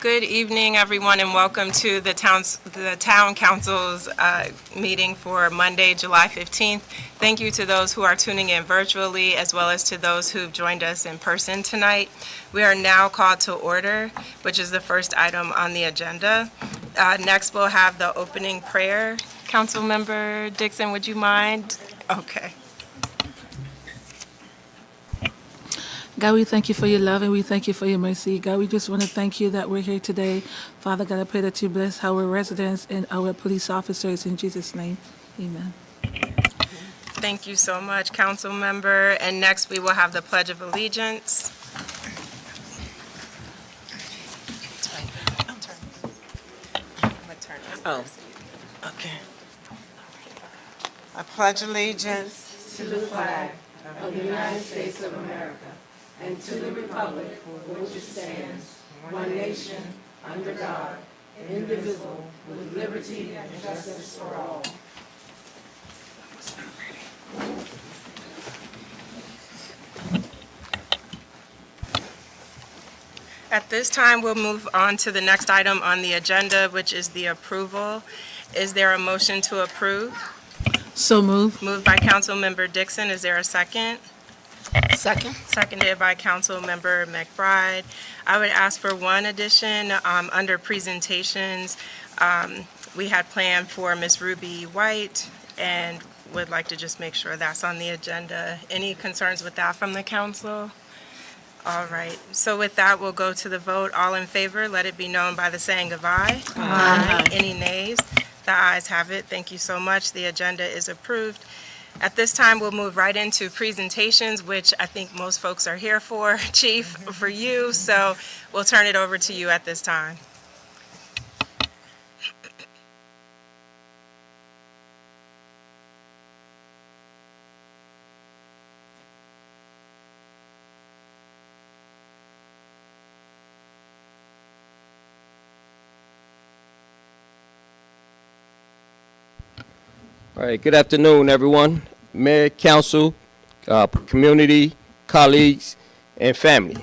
Good evening, everyone, and welcome to the Town Council's meeting for Monday, July 15th. Thank you to those who are tuning in virtually, as well as to those who've joined us in person tonight. We are now called to order, which is the first item on the agenda. Next, we'll have the opening prayer. Councilmember Dixon, would you mind? Okay. God, we thank you for your love and we thank you for your mercy. God, we just want to thank you that we're here today. Father God, I pray that you bless our residents and our police officers in Jesus' name. Amen. Thank you so much, council member. And next, we will have the Pledge of Allegiance. Oh, okay. I pledge allegiance to the flag of the United States of America and to the republic for which it stands, one nation, under God, indivisible, with liberty and justice for all. At this time, we'll move on to the next item on the agenda, which is the approval. Is there a motion to approve? So move. Moved by Councilmember Dixon. Is there a second? Second. Seconded by Councilmember McBride. I would ask for one addition under presentations. We had planned for Ms. Ruby White and would like to just make sure that's on the agenda. Any concerns with that from the council? All right. So with that, we'll go to the vote. All in favor, let it be known by the saying of aye. Aye. Any nays? The ayes have it. Thank you so much. The agenda is approved. At this time, we'll move right into presentations, which I think most folks are here for, Chief, for you. So we'll turn it over to you at this time. All right, good afternoon, everyone. Mayor, council, community, colleagues, and family.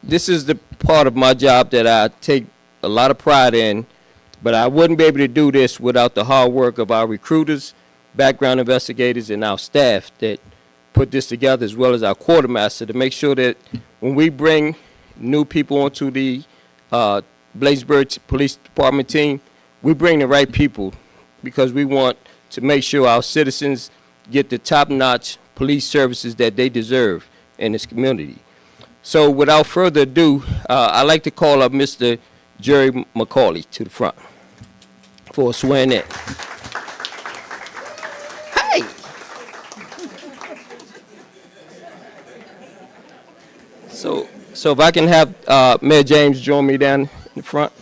This is the part of my job that I take a lot of pride in, but I wouldn't be able to do this without the hard work of our recruiters, background investigators, and our staff that put this together, as well as our quartermaster, to make sure that when we bring new people onto the Bladensburg Police Department team, we bring the right people, because we want to make sure our citizens get the top-notch police services that they deserve in this community. So without further ado, I'd like to call up Mr. Jerry McCauley to the front for a swearing in. Hey! So if I can have Mayor James join me down in the front.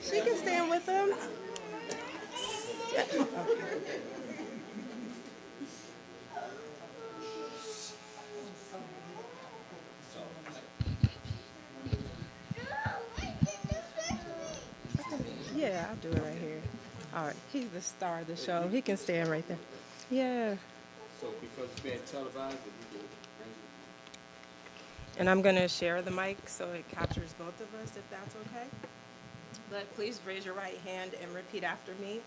She can stand with them. Yeah, I'll do it right here. All right, he's the star of the show. He can stand right there. Yeah. So because it's being televised, And I'm going to share the mic so it captures both of us, if that's okay. But please raise your right hand and repeat after me.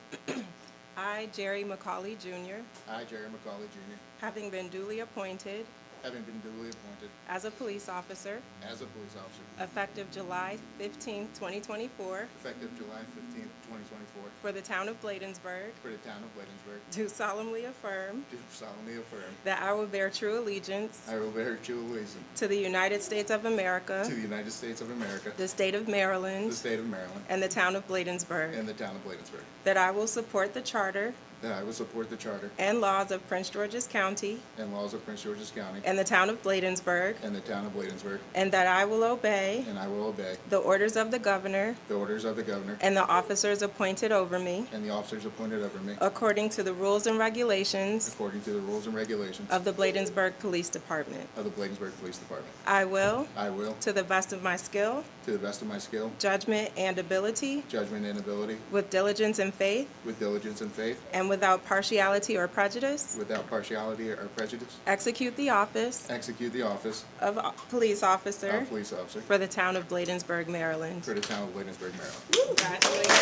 I, Jerry McCauley, Jr., I, Jerry McCauley, Jr., having been duly appointed having been duly appointed as a police officer, as a police officer, effective July 15, 2024, effective July 15, 2024, for the town of Bladensburg, for the town of Bladensburg, do solemnly affirm do solemnly affirm that I will bear true allegiance I will bear true allegiance to the United States of America, to the United States of America, the state of the Maryland, state of Maryland, and the town of Bladensburg, and the town of Bladensburg, that I will support the charter that I will support the charter and laws of Prince George's County and laws of Prince George's County and the town of Bladensburg, and the town of Bladensburg, and that I will obey and I will obey the orders of the governor the orders of the governor and the officers appointed over me, and the officers appointed over me, according to the rules and regulations according to the rules and regulations of the Bladensburg Police Department. of the Bladensburg Police Department. I will, I will, to the best of my skill, to the best of my skill, judgment, and ability, judgment, and ability, with diligence and faith, with diligence and faith, and without partiality or prejudice, without partiality or prejudice, execute the office execute the office of police officer of police officer for the town of Bladensburg, Maryland. for the town of Bladensburg, Maryland. Congratulations.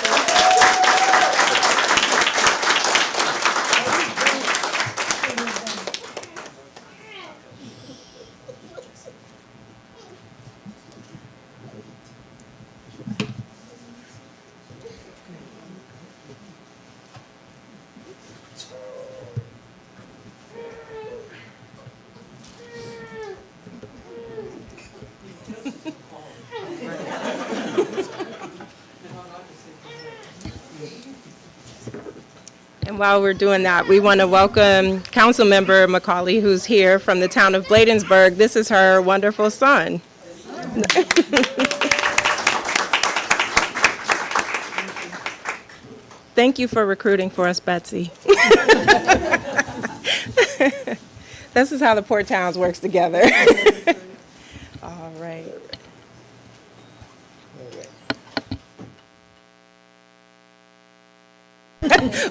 And while we're doing that, we want to welcome Councilmember Macaulay, who's here from the town of Bladensburg. This is her wonderful son. Thank you for recruiting for us, Betsy. This is how the Port Towns works together. All right.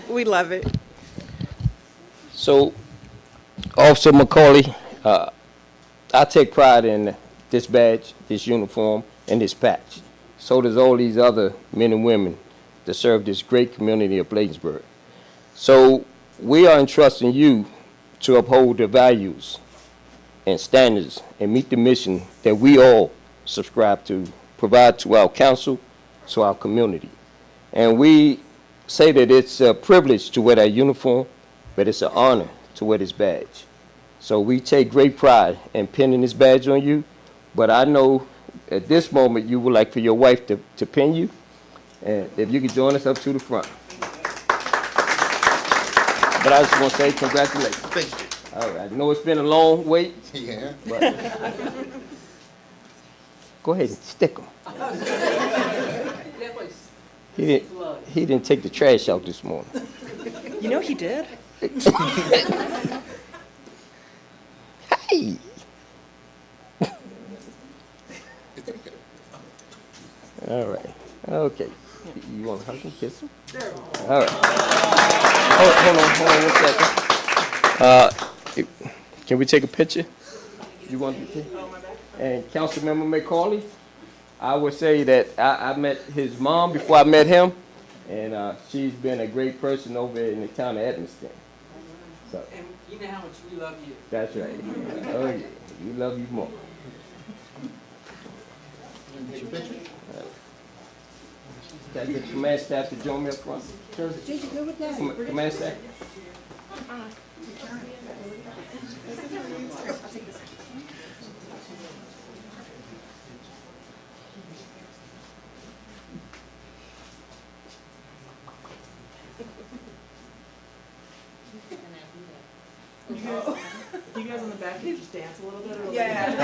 We love it. So, Officer Macaulay, I take pride in this badge, this uniform, and this patch. So does all these other men and women that serve this great community of Bladensburg. So we are entrusting you to uphold the values and standards and meet the mission that we all subscribe to, provide to our council, to our community. And we say that it's a privilege to wear that uniform, but it's an honor to wear this badge. So we take great pride in pinning this badge on you, but I know at this moment you would like for your wife to pin you, and if you could join us up to the front. But I just want to say congratulations. Thank you. All right, I know it's been a long wait, Yeah. but go ahead and stick them. He didn't take the trash out this morning. You know he did. Hey. All right. Okay. You want to hug him, kiss him? All right. Hold on 1 second. Can we take a picture? You want to? And Councilmember Macaulay, I would say that I met his mom before I met him, and she's been a great person over in the town of Edmiston. So. And you know how much we love you. That's right. Oh yeah, we love you more. Can I get the command staff to join me up front? Did you go with that? Command staff. You guys in the back can just dance a little bit? Or Yeah.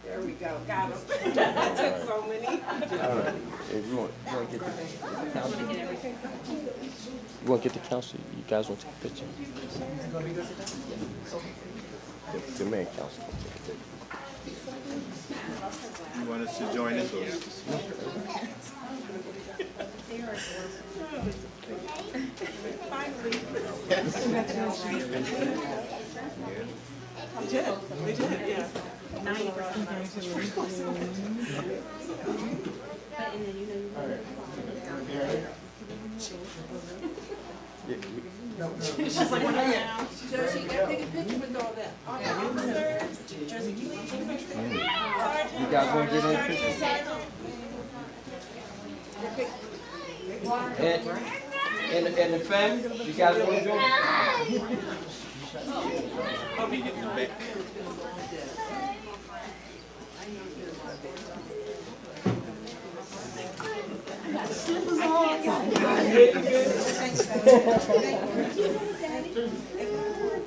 There we go. Got him. That took so many. All right. If you want to get the council. You want to get the council? You guys want to take a picture? The main council will take a picture. You want us to join in? They did, yeah. She's just like, yeah. You guys want to get in the picture? And the family, you guys want to join? I'll be getting back.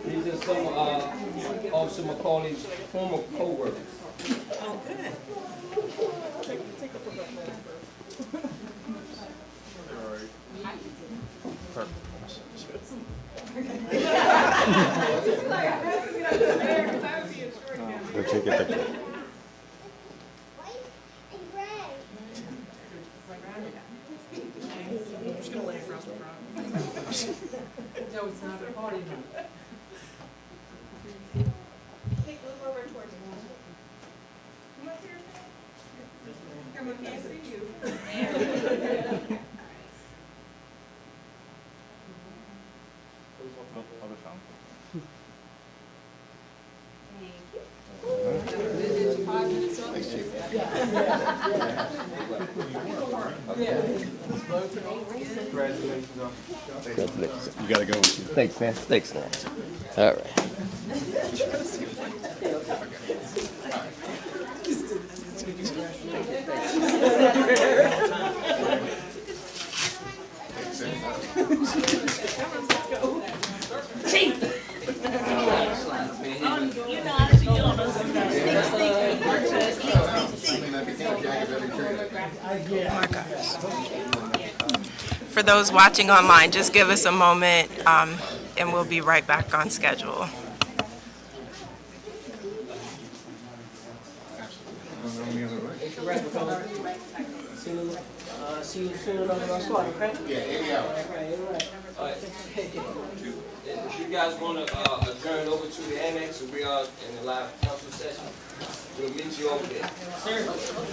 These are some Officer Macaulay's former co-workers. Oh, good. We'll take a picture. No, it's not a party night. You gotta go. Thanks, man. Thanks, man. All right. For those watching online, just give us a moment, and we'll be right back on schedule. See you soon on our squad, okay? If you guys want to adjourn over to the annex, we are in the live council session. We'll meet you over there.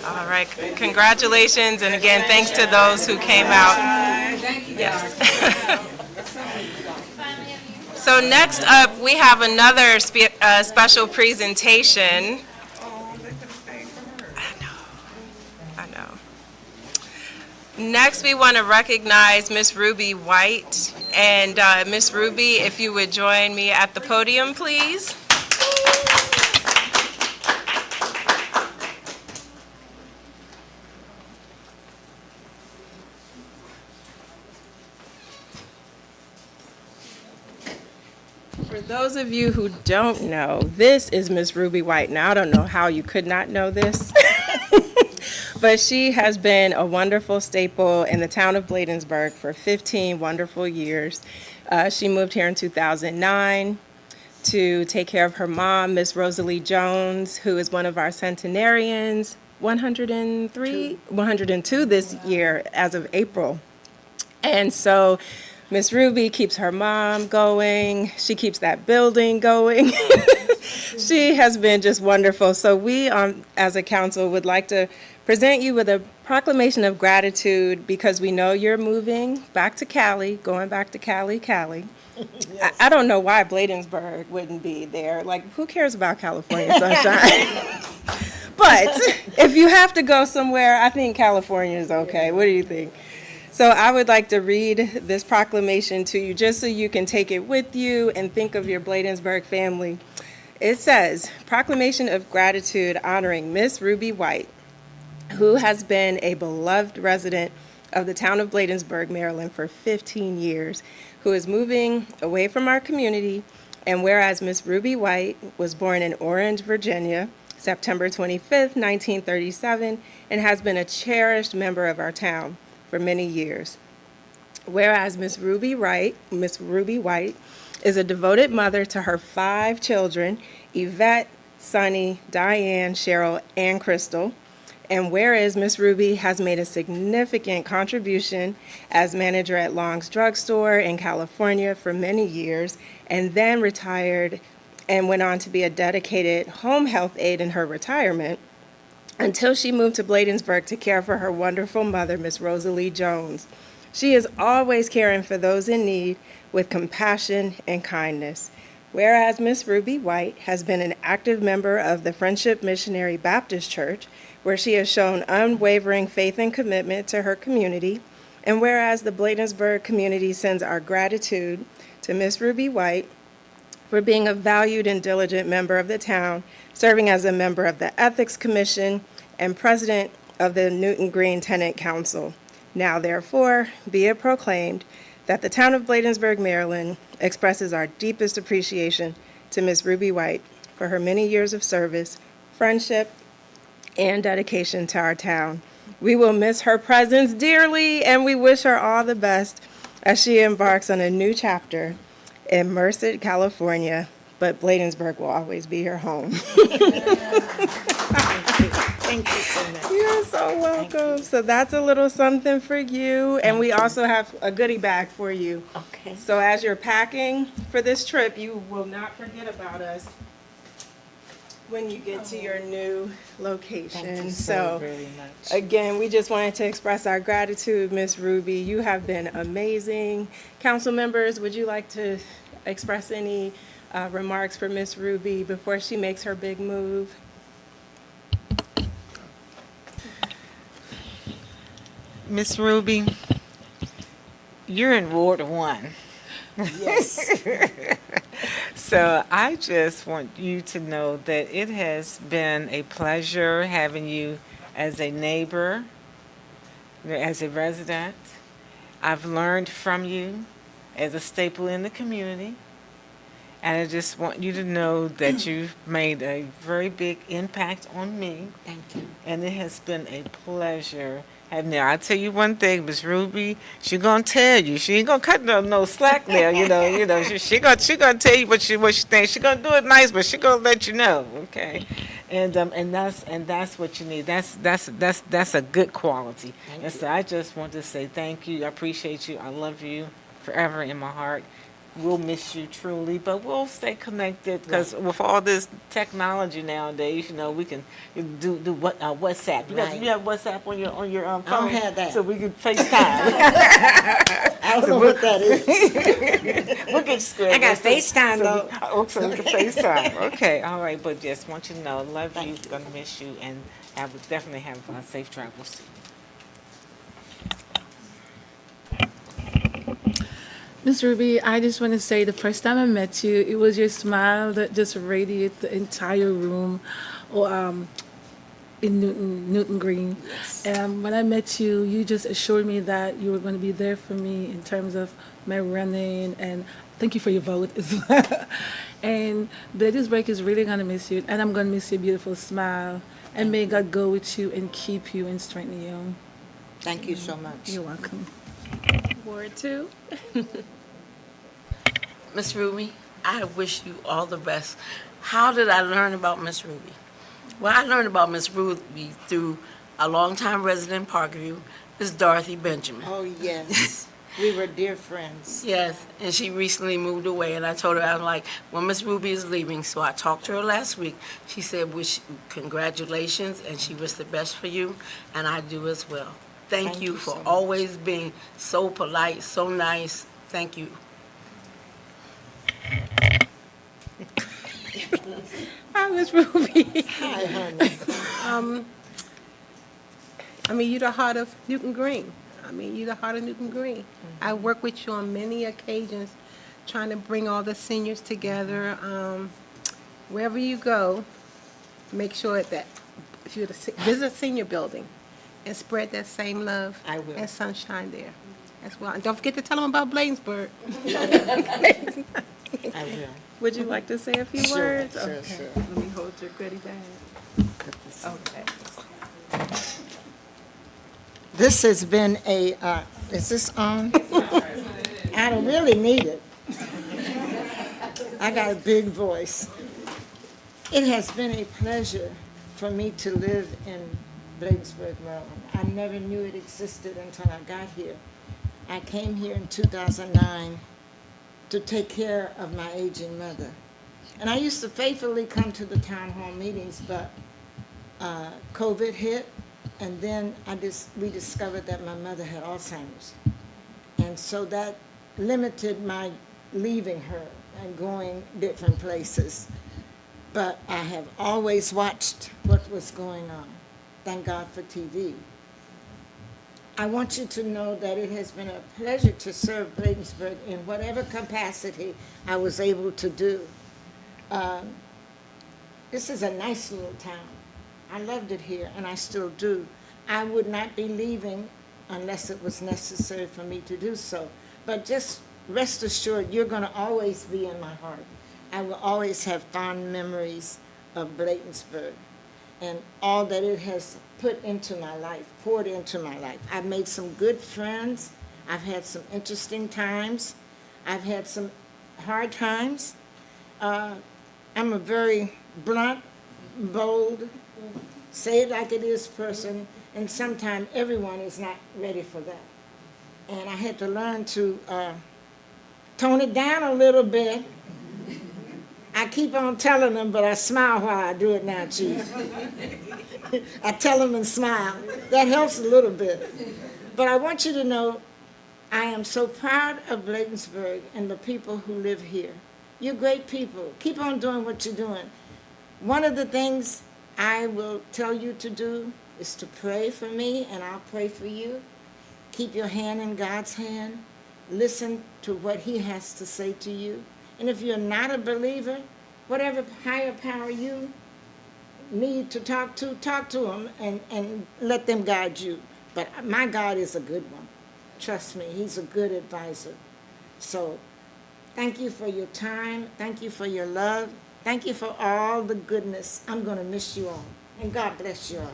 All right, congratulations, and again, thanks to those who came out. Yes. So next up, we have another special presentation. I know. Next, we want to recognize Miss Ruby White. And Miss Ruby, if you would join me at the podium, please. For those of you who don't know, this is Miss Ruby White. Now, I don't know how you could not know this, but she has been a wonderful staple in the town of Bladensburg for 15 wonderful years. She moved here in 2009 to take care of her mom, Miss Rosalie Jones, who is one of our centenarians, 102 this year as of April. And so Miss Ruby keeps her mom going. She keeps that building going. She has been just wonderful. So we, as a council, would like to present you with a proclamation of gratitude because we know you're moving back to Cali, going back to Cali. Yes. I don't know why Bladensburg wouldn't be there. Like, who cares about California sunshine? But if you have to go somewhere, I think California is okay. What do you think? So I would like to read this proclamation to you just so you can take it with you and think of your Bladensburg family. It says, Proclamation of Gratitude honoring Miss Ruby White, who has been a beloved resident of the town of Bladensburg, Maryland for 15 years, who is moving away from our community. And whereas Miss Ruby White was born in Orange, Virginia, September 25th, 1937, and has been a cherished member of our town for many years. Whereas Miss Ruby White is a devoted mother to her 5 children, Yvette, Sunny, Diane, Cheryl, and Crystal. And whereas Miss Ruby has made a significant contribution as manager at Long's Drugstore in California for many years, and then retired and went on to be a dedicated home health aide in her retirement, until she moved to Bladensburg to care for her wonderful mother, Miss Rosalie Jones. She is always caring for those in need with compassion and kindness. Whereas Miss Ruby White has been an active member of the Friendship Missionary Baptist Church, where she has shown unwavering faith and commitment to her community, and whereas the Bladensburg community sends our gratitude to Miss Ruby White for being a valued and diligent member of the town, serving as a member of the Ethics Commission and president of the Newton Green Tenant Council. Now, therefore, be it proclaimed that the town of Bladensburg, Maryland, expresses our deepest appreciation to Miss Ruby White for her many years of service, friendship, and dedication to our town. We will miss her presence dearly, and we wish her all the best as she embarks on a new chapter in Merced, California, but Bladensburg will always be her home. Thank you so much. You're so welcome. So that's a little something for you. And we also have a goodie bag for you. Okay. So as you're packing for this trip, you will not forget about us when you get to your new location. Thank you So very much. again, we just wanted to express our gratitude, Miss Ruby. You have been amazing. Council members, would you like to express any remarks for Miss Ruby before she makes her big move? Miss Ruby, you're in Ward 1. Yes. So I just want you to know that it has been a pleasure having you as a neighbor, as a resident. I've learned from you as a staple in the community. And I just want you to know that you've made a very big impact on me. Thank you. And it has been a pleasure having you. I'll tell you one thing, Miss Ruby, she gonna tell you. She ain't gonna cut no slack there, you know. She gonna tell you what she thinks. She gonna do it nice, but she gonna let you know, okay? And that's what you need. That's a good quality. Thank And you. so I just want to say thank you. I appreciate you. I love you forever in my heart. We'll miss you truly, but we'll stay connected because with all this technology nowadays, we can do what WhatsApp. Right. You have WhatsApp on your phone. I don't have that. So we can FaceTime. I don't know what that is. We'll get squared. I got FaceTime, though. So we can FaceTime. Okay, all right, but just want you to know, love you, gonna miss you, and I would definitely have safe travels to you. Miss Ruby, I just want to say the first time I met you, it was your smile that just radiated the entire room in Newton Green. Yes. And when I met you, you just assured me that you were going to be there for me in terms of my running, and thank you for your vote as well. And Bladensburg is really going to miss you, and I'm going to miss your beautiful smile. And may God go with you and keep you and strengthen you. Thank you so much. You're welcome. Ward 2. Miss Ruby, I wish you all the best. How did I learn about Miss Ruby? Well, I learned about Miss Ruby through a longtime resident in Parkview, Miss Dorothy Benjamin. Oh, yes. We were dear friends. Yes, and she recently moved away, and I told her, I'm like, well, Miss Ruby is leaving, so I talked to her last week. She said, congratulations, and she wished the best for you, and I do as well. Thank you for so much. always being so polite, so nice. Thank you. Hi, Miss Ruby. Hi, honey. I mean, you're the heart of Newton Green. I work with you on many occasions, trying to bring all the seniors together. Wherever you go, make sure that if you visit a senior building and spread that same love I will. and sunshine there as well. And don't forget to tell them about Bladensburg. I will. Would you like to say a few Sure, words? sure, Okay. sure. Let me hold your goodie bag. Okay. This has been is this on? I don't really need it. I got a big voice. It has been a pleasure for me to live in Bladensburg, Maryland. I never knew it existed until I got here. I came here in 2009 to take care of my aging mother. And I used to faithfully come to the town hall meetings, but COVID hit, and then we discovered that my mother had Alzheimer's. And so that limited my leaving her and going different places. But I have always watched what was going on. Thank God for TV. I want you to know that it has been a pleasure to serve Bladensburg in whatever capacity I was able to do. This is a nice little town. I loved it here, and I still do. I would not be leaving unless it was necessary for me to do so. But just rest assured, you're going to always be in my heart. I will always have fond memories of Bladensburg and all that it has put into my life, poured into my life. I've made some good friends. I've had some interesting times. I've had some hard times. I'm a very blunt, bold say it like it is person, and sometimes everyone is not ready for that. And I had to learn to tone it down a little bit. I keep on telling them, but I smile while I do it now, Chief. I tell them and smile. That helps a little bit. But I want you to know I am so proud of Bladensburg and the people who live here. You're great people. Keep on doing what you're doing. One of the things I will tell you to do is to pray for me, and I'll pray for you. Keep your hand in God's hand. Listen to what He has to say to you. And if you're not a believer, whatever higher power you need to talk to them and let them guide you. But my God is a good one. Trust me, He's a good advisor. So thank you for your time. Thank you for your love. Thank you for all the goodness. I'm going to miss you all. And God bless you all.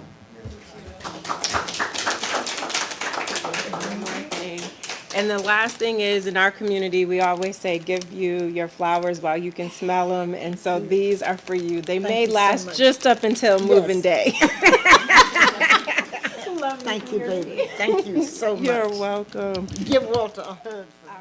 And the last thing is, in our community, we always say, give you your flowers while you can smell them. And so these are for you. They may you so last much. just up until moving day. Thank you, baby. Thank you so much. You're welcome. Give Walter a hug for me.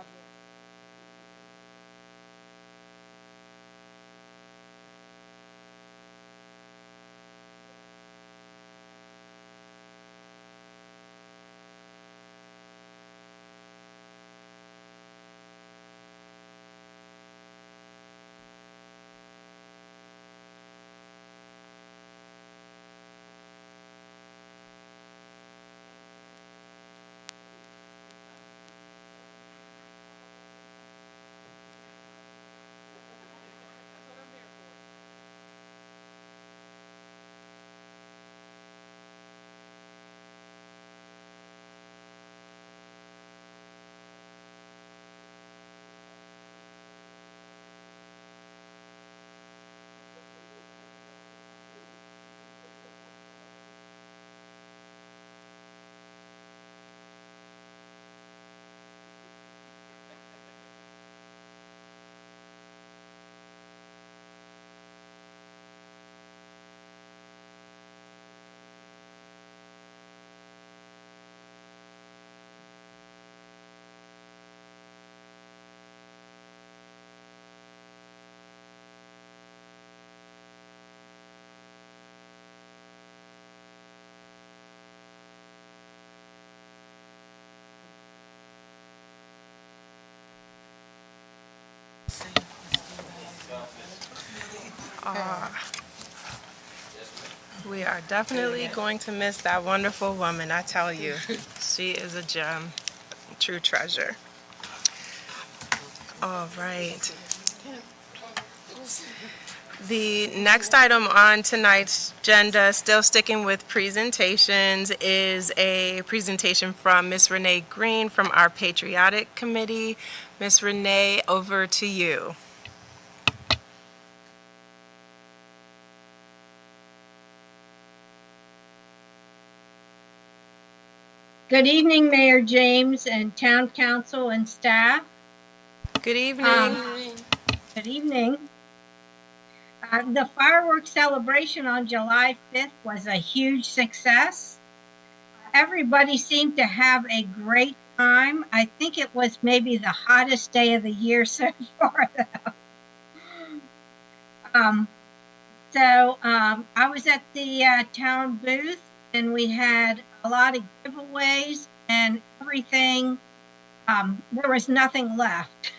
We are definitely going to miss that wonderful woman, I tell you. She is a gem, a true treasure. All right. The next item on tonight's agenda, still sticking with presentations, is a presentation from Ms. Renee Green from our Patriotic Committee. Ms. Renee, over to you. Good evening, Mayor James and Town Council and staff. Good evening. Good evening. The fireworks celebration on July 5th was a huge success. Everybody seemed to have a great time. I think it was maybe the hottest day of the year so far, though. I was at the town booth, and we had a lot of giveaways and everything. There was nothing left.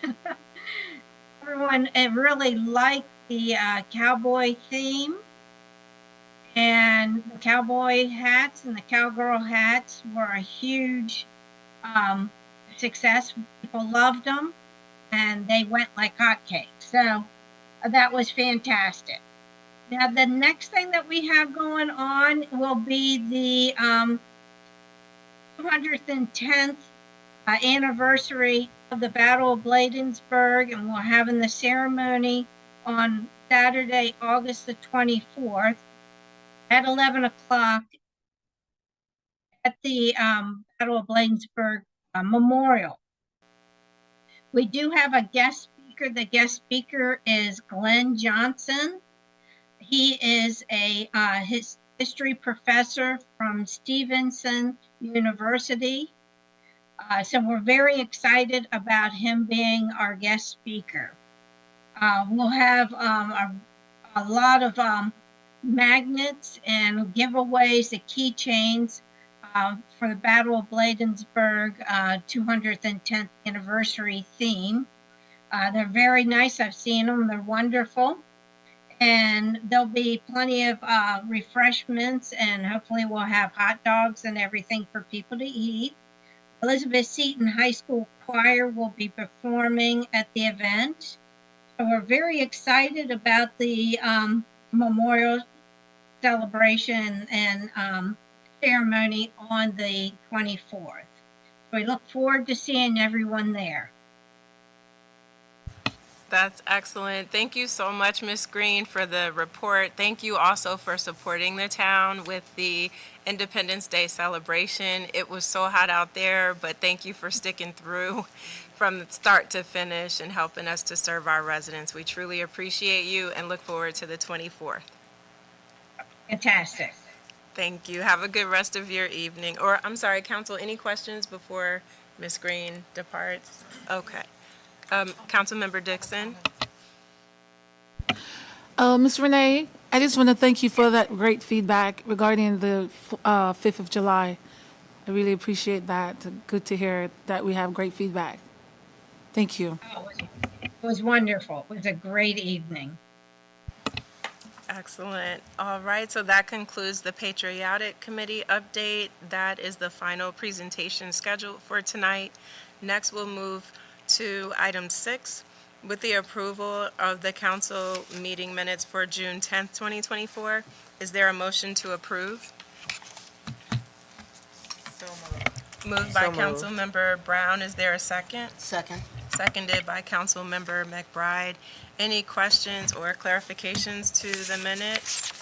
Everyone really liked the cowboy theme, and the cowboy hats and the cowgirl hats were a huge success. People loved them, and they went like hotcakes. So that was fantastic. Now, the next thing that we have going on will be the 210th anniversary of the Battle of Bladensburg, and we're having the ceremony on Saturday, August the 24th at 11 o'clock at the Battle of Bladensburg Memorial. We do have a guest speaker. The guest speaker is Glenn Johnson. He is a history professor from Stevenson University. So we're very excited about him being our guest speaker. We'll have a lot of magnets and giveaways, the keychains for the Battle of Bladensburg 210th anniversary theme. They're very nice. I've seen them. They're wonderful. And there'll be plenty of refreshments, and hopefully we'll have hot dogs and everything for people to eat. Elizabeth Seton High School Choir will be performing at the event. So we're very excited about the memorial celebration and ceremony on the 24th. We look forward to seeing everyone there. That's excellent. Thank you so much, Ms. Green, for the report. Thank you also for supporting the town with the Independence Day celebration. It was so hot out there, but thank you for sticking through from start to finish and helping us to serve our residents. We truly appreciate you and look forward to the 24th. Fantastic. Thank you. Have a good rest of your evening. Or, I'm sorry, Council, any questions before Ms. Green departs? Okay. Councilmember Dixon. Ms. Renee, I just want to thank you for that great feedback regarding the 5th of July. I really appreciate that. Good to hear that we have great feedback. Thank you. Oh, it was wonderful. It was a great evening. Excellent. All right, so that concludes the Patriotic Committee update. That is the final presentation scheduled for tonight. Next, we'll move to item 6, with the approval of the council meeting minutes for June 10th, 2024. Is there a motion to approve? Moved by Councilmember Brown. Is there a second? Second. Seconded by Councilmember McBride. Any questions or clarifications to the minutes?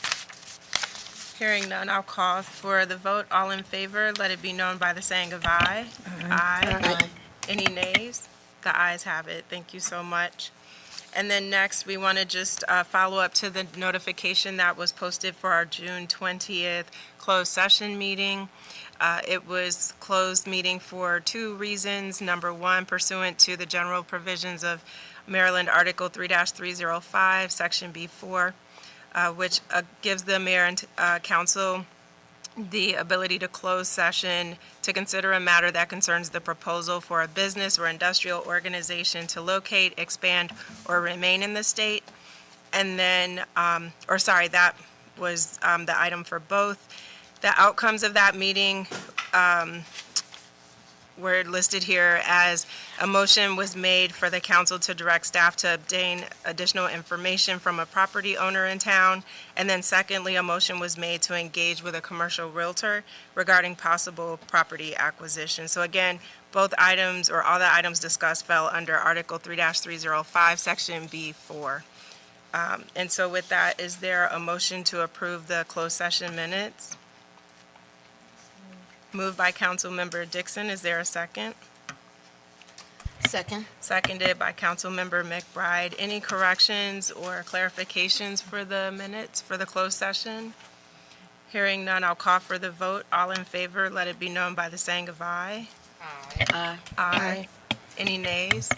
Hearing none, I'll call for the vote. All in favor, let it be known by the saying of aye. Aye. Any nays? The ayes have it. Thank you so much. And then next, we want to just follow up to the notification that was posted for our June 20th closed session meeting. It was closed meeting for 2 reasons. Number 1, pursuant to the general provisions of Maryland Article 3-305, Section B4, which gives the mayor and council the ability to close session to consider a matter that concerns the proposal for a business or industrial organization to locate, expand, or remain in the state. And then, that was the item for both. The outcomes of that meeting were listed here as a motion was made for the council to direct staff to obtain additional information from a property owner in town. And then secondly, a motion was made to engage with a commercial realtor regarding possible property acquisition. So again, both items or all the items discussed fell under Article 3-305, Section B4. And so with that, is there a motion to approve the closed session minutes? Moved by Councilmember Dixon. Is there a second? Second. Seconded by Councilmember McBride. Any corrections or clarifications for the minutes for the closed session? Hearing none, I'll call for the vote. All in favor, let it be known by the saying of aye. Aye. Aye. Any nays?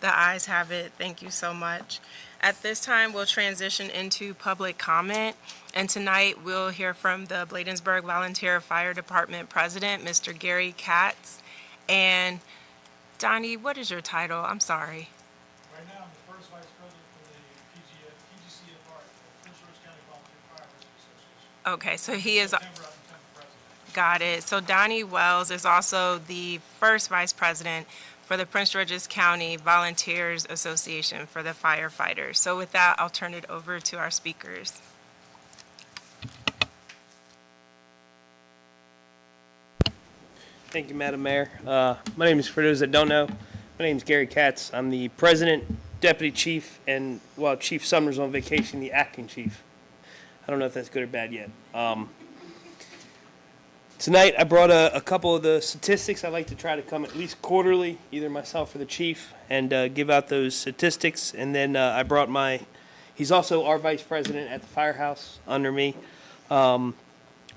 The ayes have it. Thank you so much. At this time, we'll transition into public comment. And tonight, we'll hear from the Bladensburg Volunteer Fire Department President, Mr. Gary Katz. And Donnie, what is your title? I'm sorry. Right now, I'm the first vice president for the PGCFR, the Prince George County Volunteer Fire Rescue Association. Okay, so he is, September, I become president. got it. So Donnie Wells is also the first vice president for the Prince George's County Volunteers Association for the firefighters. So with that, I'll turn it over to our speakers. Thank you, Madam Mayor. My name is, for those that don't know, my name is Gary Katz. I'm the president, deputy chief, and while Chief Sumner's on vacation, the acting chief. I don't know if that's good or bad yet. Tonight, I brought a couple of the statistics. I like to try to come at least quarterly, either myself or the chief, and give out those statistics. And then I brought he's also our vice president at the firehouse under me.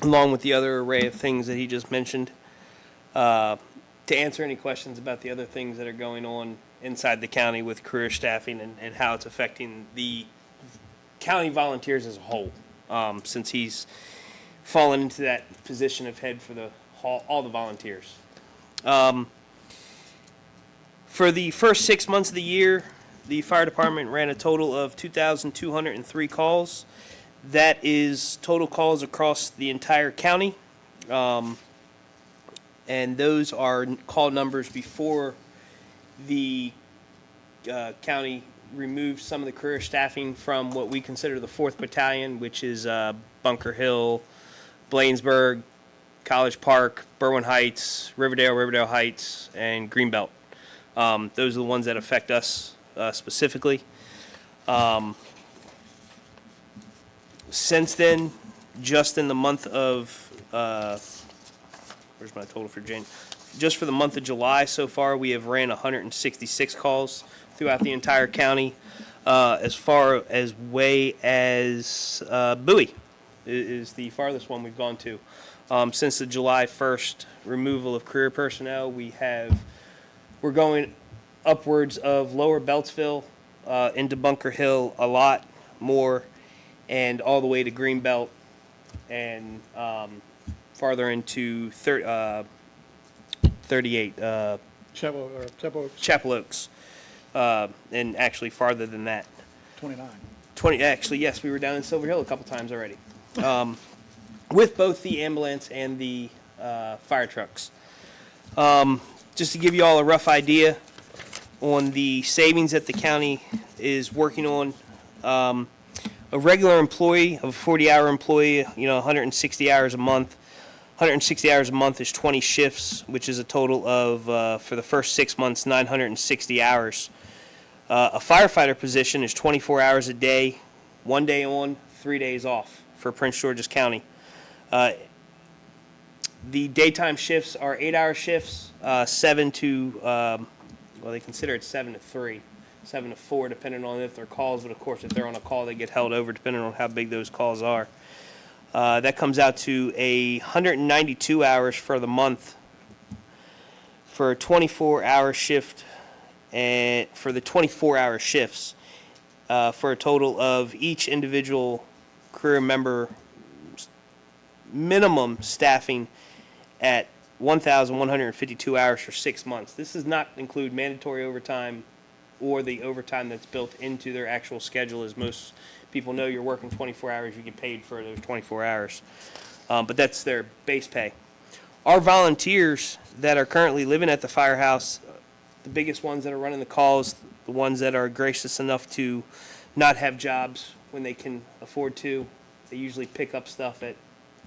along with the other array of things that he just mentioned, to answer any questions about the other things that are going on inside the county with career staffing and how it's affecting the county volunteers as a whole, since he's fallen into that position of head for all the volunteers. For the first 6 months of the year, the fire department ran a total of 2,203 calls. That is total calls across the entire county. And those are call numbers before the county removed some of the career staffing from what we consider the 4th Battalion, which is Bunker Hill, Bladensburg, College Park, Berwyn Heights, Riverdale Heights, and Greenbelt. Those are the ones that affect us specifically. Since then, just in the month of, where's my total for January? Just for the month of July so far, we have ran 166 calls throughout the entire county. As far as way as Bowie is the farthest one we've gone to. Since the July 1st removal of career personnel, we're going upwards of Lower Beltsville into Bunker Hill a lot more, and all the way to Greenbelt, and farther into 38 Chapel Oaks, and actually farther than that. 20. Actually, yes, we were down in Silver Hill a couple times already, with both the ambulance and the fire trucks. Just to give you all a rough idea on the savings that the county is working on, a regular employee, of a 40-hour employee, 160 hours a month. 160 hours a month is 20 shifts, which is a total of, for the first 6 months, 960 hours. A firefighter position is 24 hours a day, 1 day on, 3 days off for Prince George's County. The daytime shifts are 8-hour shifts, 7 to, they consider it 7 to 3, 7 to 4, depending on if they're calls, but of course if they're on a call, they get held over depending on how big those calls are. That comes out to 192 hours for the month for a 24-hour shift, and for the 24-hour shifts, for a total of each individual career member minimum staffing at 1,152 hours for 6 months. This does not include mandatory overtime or the overtime that's built into their actual schedule. As most people know, you're working 24 hours, you get paid for those 24 hours. But that's their base pay. Our volunteers that are currently living at the firehouse, the biggest ones that are running the calls, the ones that are gracious enough to not have jobs when they can afford to, they usually pick up stuff at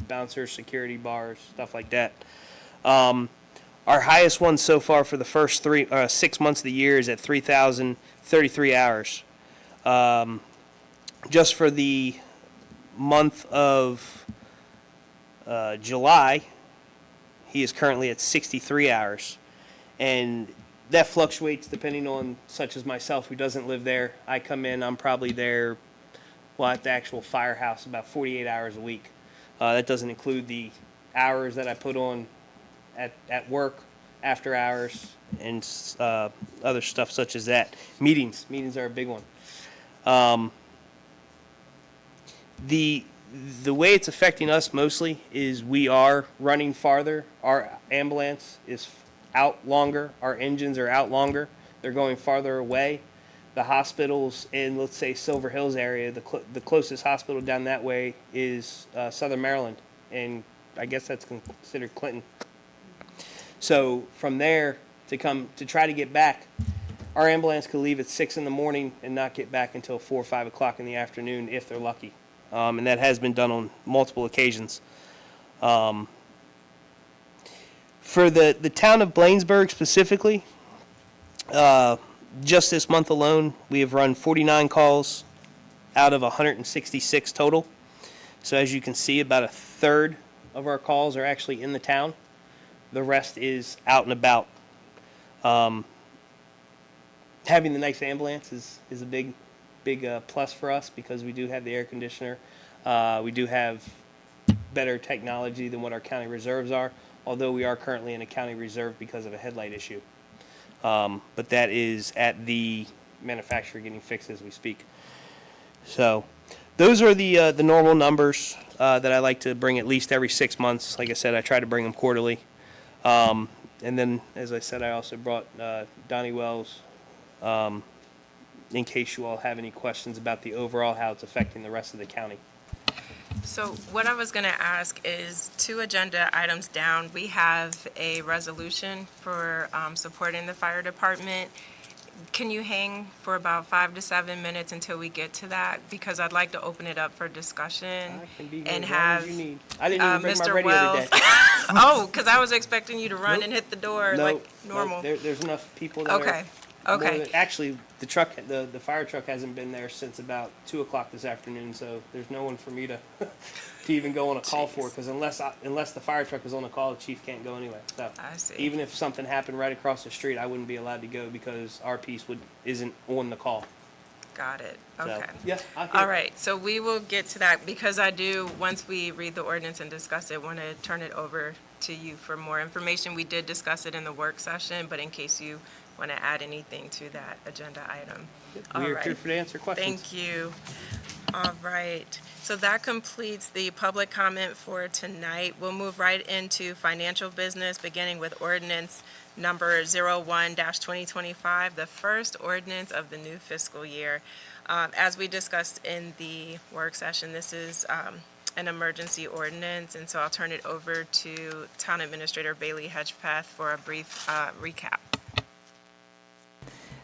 bouncers, security bars, stuff like that. Our highest one so far for the first 6 months of the year is at 3,033 hours. Just for the month of July, he is currently at 63 hours. And that fluctuates depending on, such as myself, who doesn't live there. I come in, I'm probably there, at the actual firehouse, about 48 hours a week. That doesn't include the hours that I put on at work, after hours, and other stuff such as that. Meetings are a big one. The way it's affecting us mostly is we are running farther. Our ambulance is out longer. Our engines are out longer. They're going farther away. The hospitals in, let's say, Silver Hills area, the closest hospital down that way is Southern Maryland, and I guess that's considered Clinton. So from there to try to get back, our ambulance could leave at 6 in the morning and not get back until 4 or 5 o'clock in the afternoon if they're lucky. And that has been done on multiple occasions. For the town of Bladensburg specifically, just this month alone, we have run 49 calls out of 166 total. So as you can see, about a third of our calls are actually in the town. The rest is out and about. Having the nice ambulance is a big plus for us because we do have the air conditioner. We do have better technology than what our county reserves are, although we are currently in a county reserve because of a headlight issue. But that is at the manufacturer getting fixed as we speak. So those are the normal numbers that I like to bring at least every 6 months. Like I said, I try to bring them quarterly. And then, as I said, I also brought Donnie Wells in case you all have any questions about the overall, how it's affecting the rest of the county. So what I was going to ask is 2 agenda items down. We have a resolution for supporting the fire department. Can you hang for about 5 to 7 minutes until we get to that? Because I'd like to open it up for discussion I can be here and as long have as you need. I didn't even bring my Mr. radio Wells. today. Oh, because I was expecting you to run Nope. and hit the door No, like normal. there's enough people that Okay, are. okay. Actually, the fire truck hasn't been there since about 2:00 this afternoon, so there's no one for me to to even go on a call for. Because unless the fire truck is on the call, the chief can't go anyway. So I see. even if something happened right across the street, I wouldn't be allowed to go because our piece isn't on the call. Got it. So, Okay. yeah. All right, so we will get to that because I do, once we read the ordinance and discuss it, want to turn it over to you for more information. We did discuss it in the work session, but in case you want to add anything to that agenda item. All We're right. here to answer questions. Thank you. All right, so that completes the public comment for tonight. We'll move right into financial business, beginning with ordinance number 01-2025, the first ordinance of the new fiscal year. As we discussed in the work session, this is an emergency ordinance, and so I'll turn it over to Town Administrator Bailey Hedgepeth for a brief recap.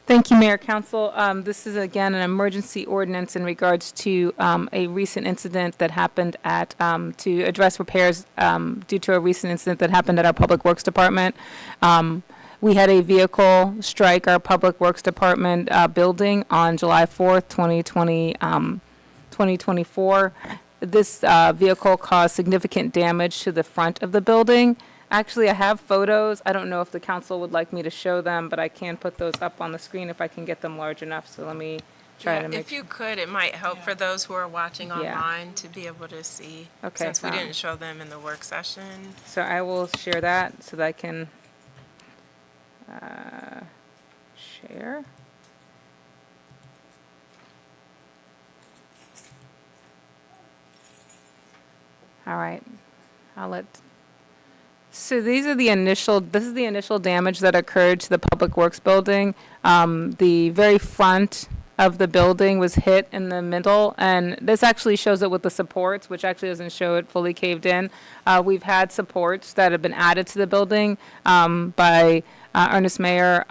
Thank you, Mayor, Council. This is, again, an emergency ordinance in regards to a recent incident that happened to address repairs due to a recent incident that happened at our Public Works Department. We had a vehicle strike our Public Works Department building on July 4th, 2024. This vehicle caused significant damage to the front of the building. Actually, I have photos. I don't know if the council would like me to show them, but I can put those up on the screen if I can get them large enough. So let me try to make. If you could, it might help for those who are watching Yeah. online to be able to see. Okay, Since we so- didn't show them in the work session. So I will share that so that I can share. All right, so this is the initial damage that occurred to the Public Works building. The very front of the building was hit in the middle, and this actually shows it with the supports, which actually doesn't show it fully caved in. We've had supports that have been added to the building by Ernest Mayer.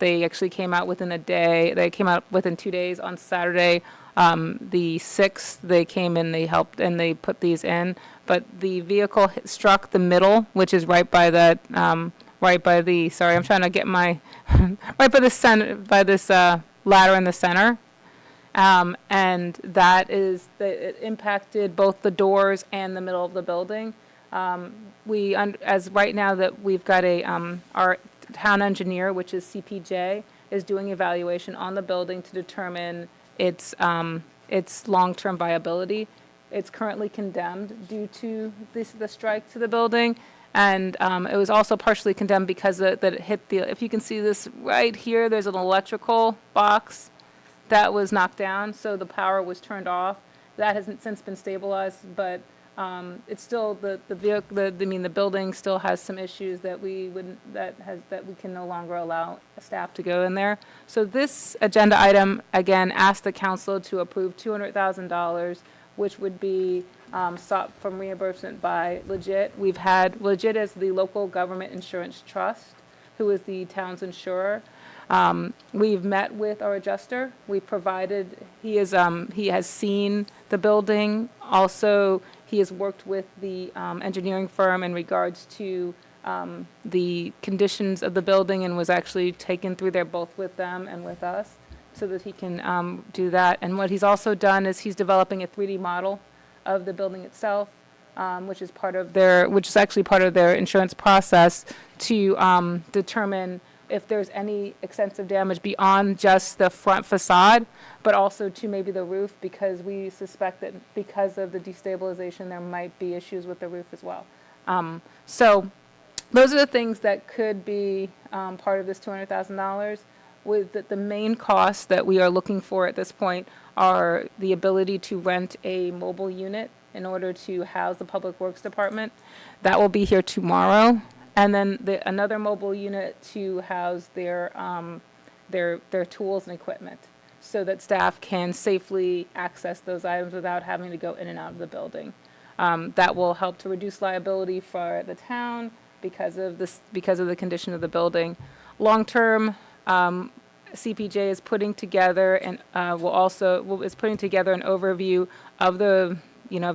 They actually came out within a day. They came out within 2 days on Saturday. The 6th, they came in, they helped, and they put these in. But the vehicle struck the middle, which is right by that, sorry, I'm trying to get my, right by the center, by this ladder in the center. And that is, it impacted both the doors and the middle of the building. As right now that we've got our town engineer, which is CPJ, is doing evaluation on the building to determine its long-term viability. It's currently condemned due to the strike to the building, and it was also partially condemned because that it hit the. If you can see this right here, there's an electrical box that was knocked down, so the power was turned off. That hasn't since been stabilized, but it's still the building still has some issues that we can no longer allow staff to go in there. So this agenda item again asks the council to approve $200,000, which would be sought from reimbursement by Legit. We've had Legit as the local government insurance trust, who is the town's insurer. We've met with our adjuster. We provided, he has seen the building. Also, he has worked with the engineering firm in regards to the conditions of the building and was actually taken through there both with them and with us so that he can do that. And what he's also done is he's developing a 3D model of the building itself, which is actually part of their insurance process to determine if there's any extensive damage beyond just the front facade, but also to maybe the roof, because we suspect that because of the destabilization, there might be issues with the roof as well. So those are the things that could be part of this $200,000. With the main costs that we are looking for at this point are the ability to rent a mobile unit in order to house the Public Works Department. That will be here tomorrow. And then another mobile unit to house their tools and equipment, so that staff can safely access those items without having to go in and out of the building. That will help to reduce liability for the town because of the condition of the building. Long-term, CPJ is putting together and is putting together an overview of the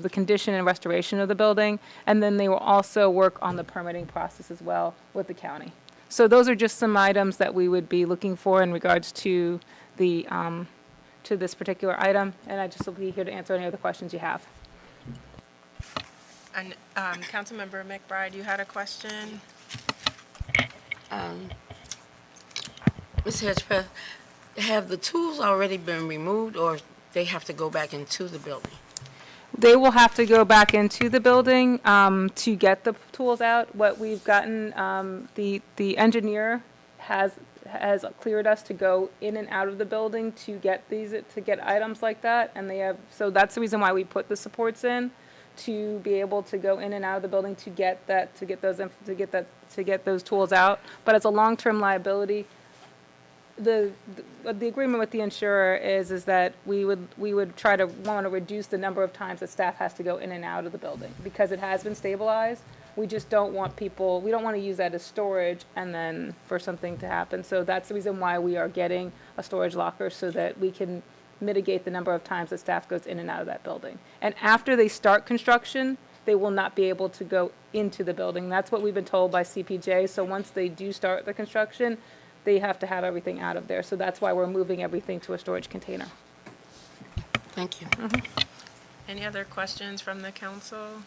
condition and restoration of the building, and then they will also work on the permitting process as well with the county. So those are just some items that we would be looking for in regards to the to this particular item, and I just will be here to answer any other questions you have. And Councilmember McBride, you had a question? Ms. Hedgepeth, have the tools already been removed, or they have to go back into the building? They will have to go back into the building to get the tools out. What we've gotten, the engineer has cleared us to go in and out of the building to get items like that, and so that's the reason why we put the supports in, to be able to go in and out of the building to get those tools out. But as a long-term liability, the agreement with the insurer is that we would want to reduce the number of times that staff has to go in and out of the building, because it has been stabilized. We just don't want we don't want to use that as storage and then for something to happen. So that's the reason why we are getting a storage locker, so that we can mitigate the number of times that staff goes in and out of that building. And after they start construction, they will not be able to go into the building. That's what we've been told by CPJ. So once they do start the construction, they have to have everything out of there. So that's why we're moving everything to a storage container. Thank you. Any other questions from the council?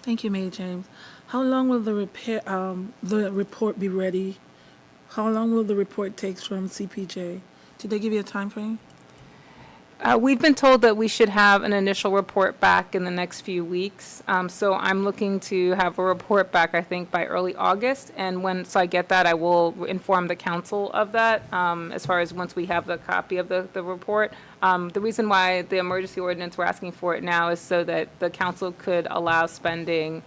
Thank you, Mayor James. How long will the report be ready? How long will the report take from CPJ? Did they give you a time frame? We've been told that we should have an initial report back in the next few weeks. So I'm looking to have a report back, I think, by early August. And once I get that, I will inform the council of that, as far as once we have the copy of the report. The reason why the emergency ordinance, we're asking for it now, is so that the council could allow spending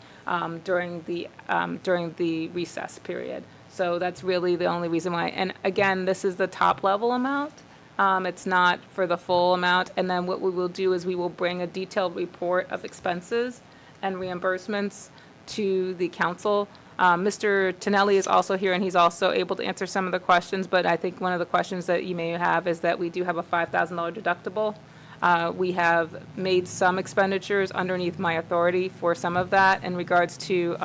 during the recess period. So that's really the only reason why. And again, this is the top level amount. It's not for the full amount. And then what we will do is we will bring a detailed report of expenses and reimbursements to the council. Mr. Tonelli is also here, and he's also able to answer some of the questions. But I think one of the questions that you may have is that we do have a $5,000 deductible. We have made some expenditures underneath my authority for some of that in regards to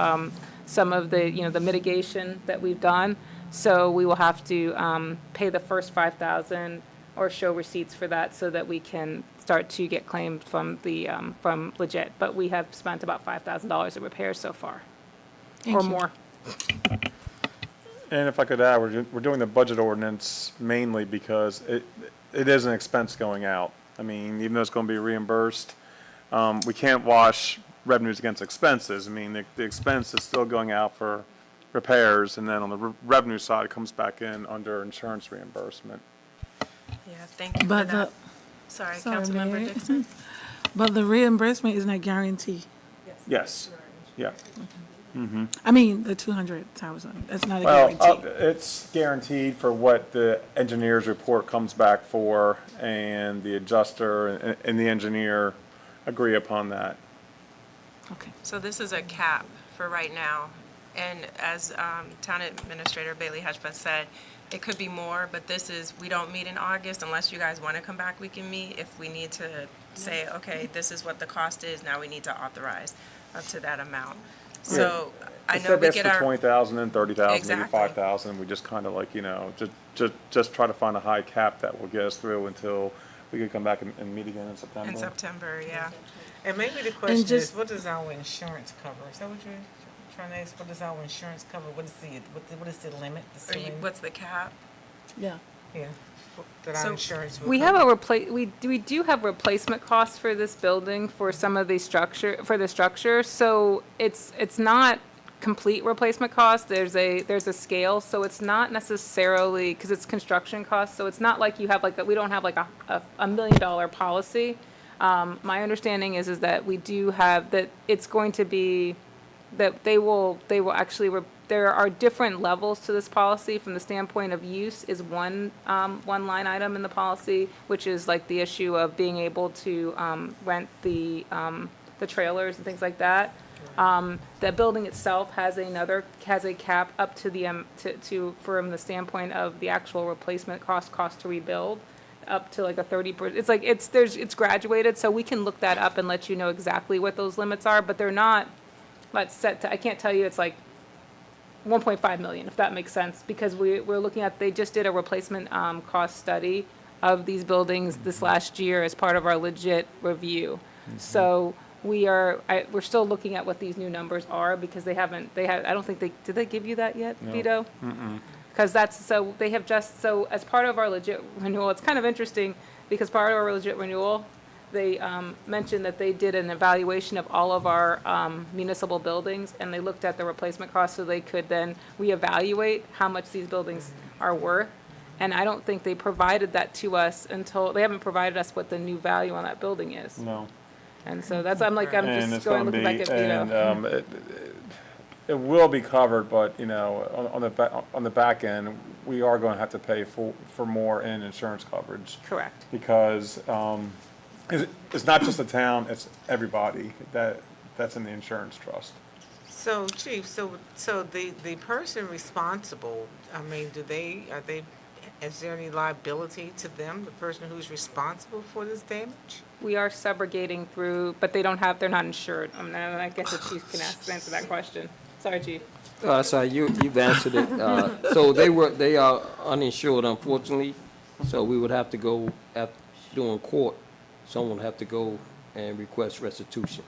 some of the, the mitigation that we've done. So we will have to pay the first $5,000 or show receipts for that, so that we can start to get claimed from Legit. But we have spent about $5,000 in repairs so far, or more. And if I could add, we're doing the budget ordinance mainly because it is an expense going out. I mean, even though it's going to be reimbursed, we can't wash revenues against expenses. I mean, the expense is still going out for repairs, and then on the revenue side, it comes back in under insurance reimbursement. Yeah, thank you for that. Sorry, Councilmember Mayor. Dixon. But the reimbursement is not guaranteed. Yes, yeah. I mean, the 200,000, that's not a Well, guarantee. it's guaranteed for what the engineer's report comes back for, and the adjuster and the engineer agree upon that. Okay. So this is a cap for right now. And as Town Administrator Bailey Hedgepeth said, it could be more, but we don't meet in August unless you guys want to come back, we can meet. If we need to say, okay, this is what the cost is, now we need to authorize up to that amount. So I know we get for our. 20,000 and 30,000, maybe Exactly. 5,000. We just kind of like, just try to find a high cap that will get us through until we can come back and meet again in September. In September, yeah. And maybe the question is, just- what does our insurance cover? Is that what you're Trinace, what is our insurance cover? What is the limit? The ceiling? What's the cap? Yeah. Yeah, that our So insurance will We cover. have we do have replacement costs for this building for some of the structure, so it's not complete replacement cost. There's a scale, so it's not necessarily, because it's construction costs, so it's not like you have we don't have like a $1 million policy. My understanding is that we do have, that it's going to be, that they will actually, there are different levels to this policy. From the standpoint of use is one line item in the policy, which is like the issue of being able to rent the trailers and things like that. The building itself has a cap up to the, from the standpoint of the actual replacement cost to rebuild, up to like a 30%. It's like, it's graduated, so we can look that up and let you know exactly what those limits are, but they're not, set to, I can't tell you it's like 1.5 million, if that makes sense, because we're looking at, they just did a replacement cost study of these buildings this last year as part of our legit review. So we're still looking at what these new numbers are, because I don't think did they give you that yet, Vito? Because they have just, so as part of our legit renewal, it's kind of interesting, because part of our legit renewal, they mentioned that they did an evaluation of all of our municipal buildings, and they looked at the replacement cost so they could then reevaluate how much these buildings are worth. And I don't think they provided that to us they haven't provided us what the new value on that building is. No. And so that's, I'm And just it's going, gonna looking be, back at Vito. and, it will be covered, but, on the back end, we are gonna have to pay for more in insurance coverage. Correct. Because, it's not just the town, it's everybody that's in the insurance trust. So, Chief, so the person responsible, I mean, is there any liability to them, the person who's responsible for this damage? We are subrogating through, but they're not insured. I guess the chief can answer that question. Sorry, Chief. Sorry, you've answered it. So they are uninsured, unfortunately, so we would have to go, during court, someone would have to go and request restitution.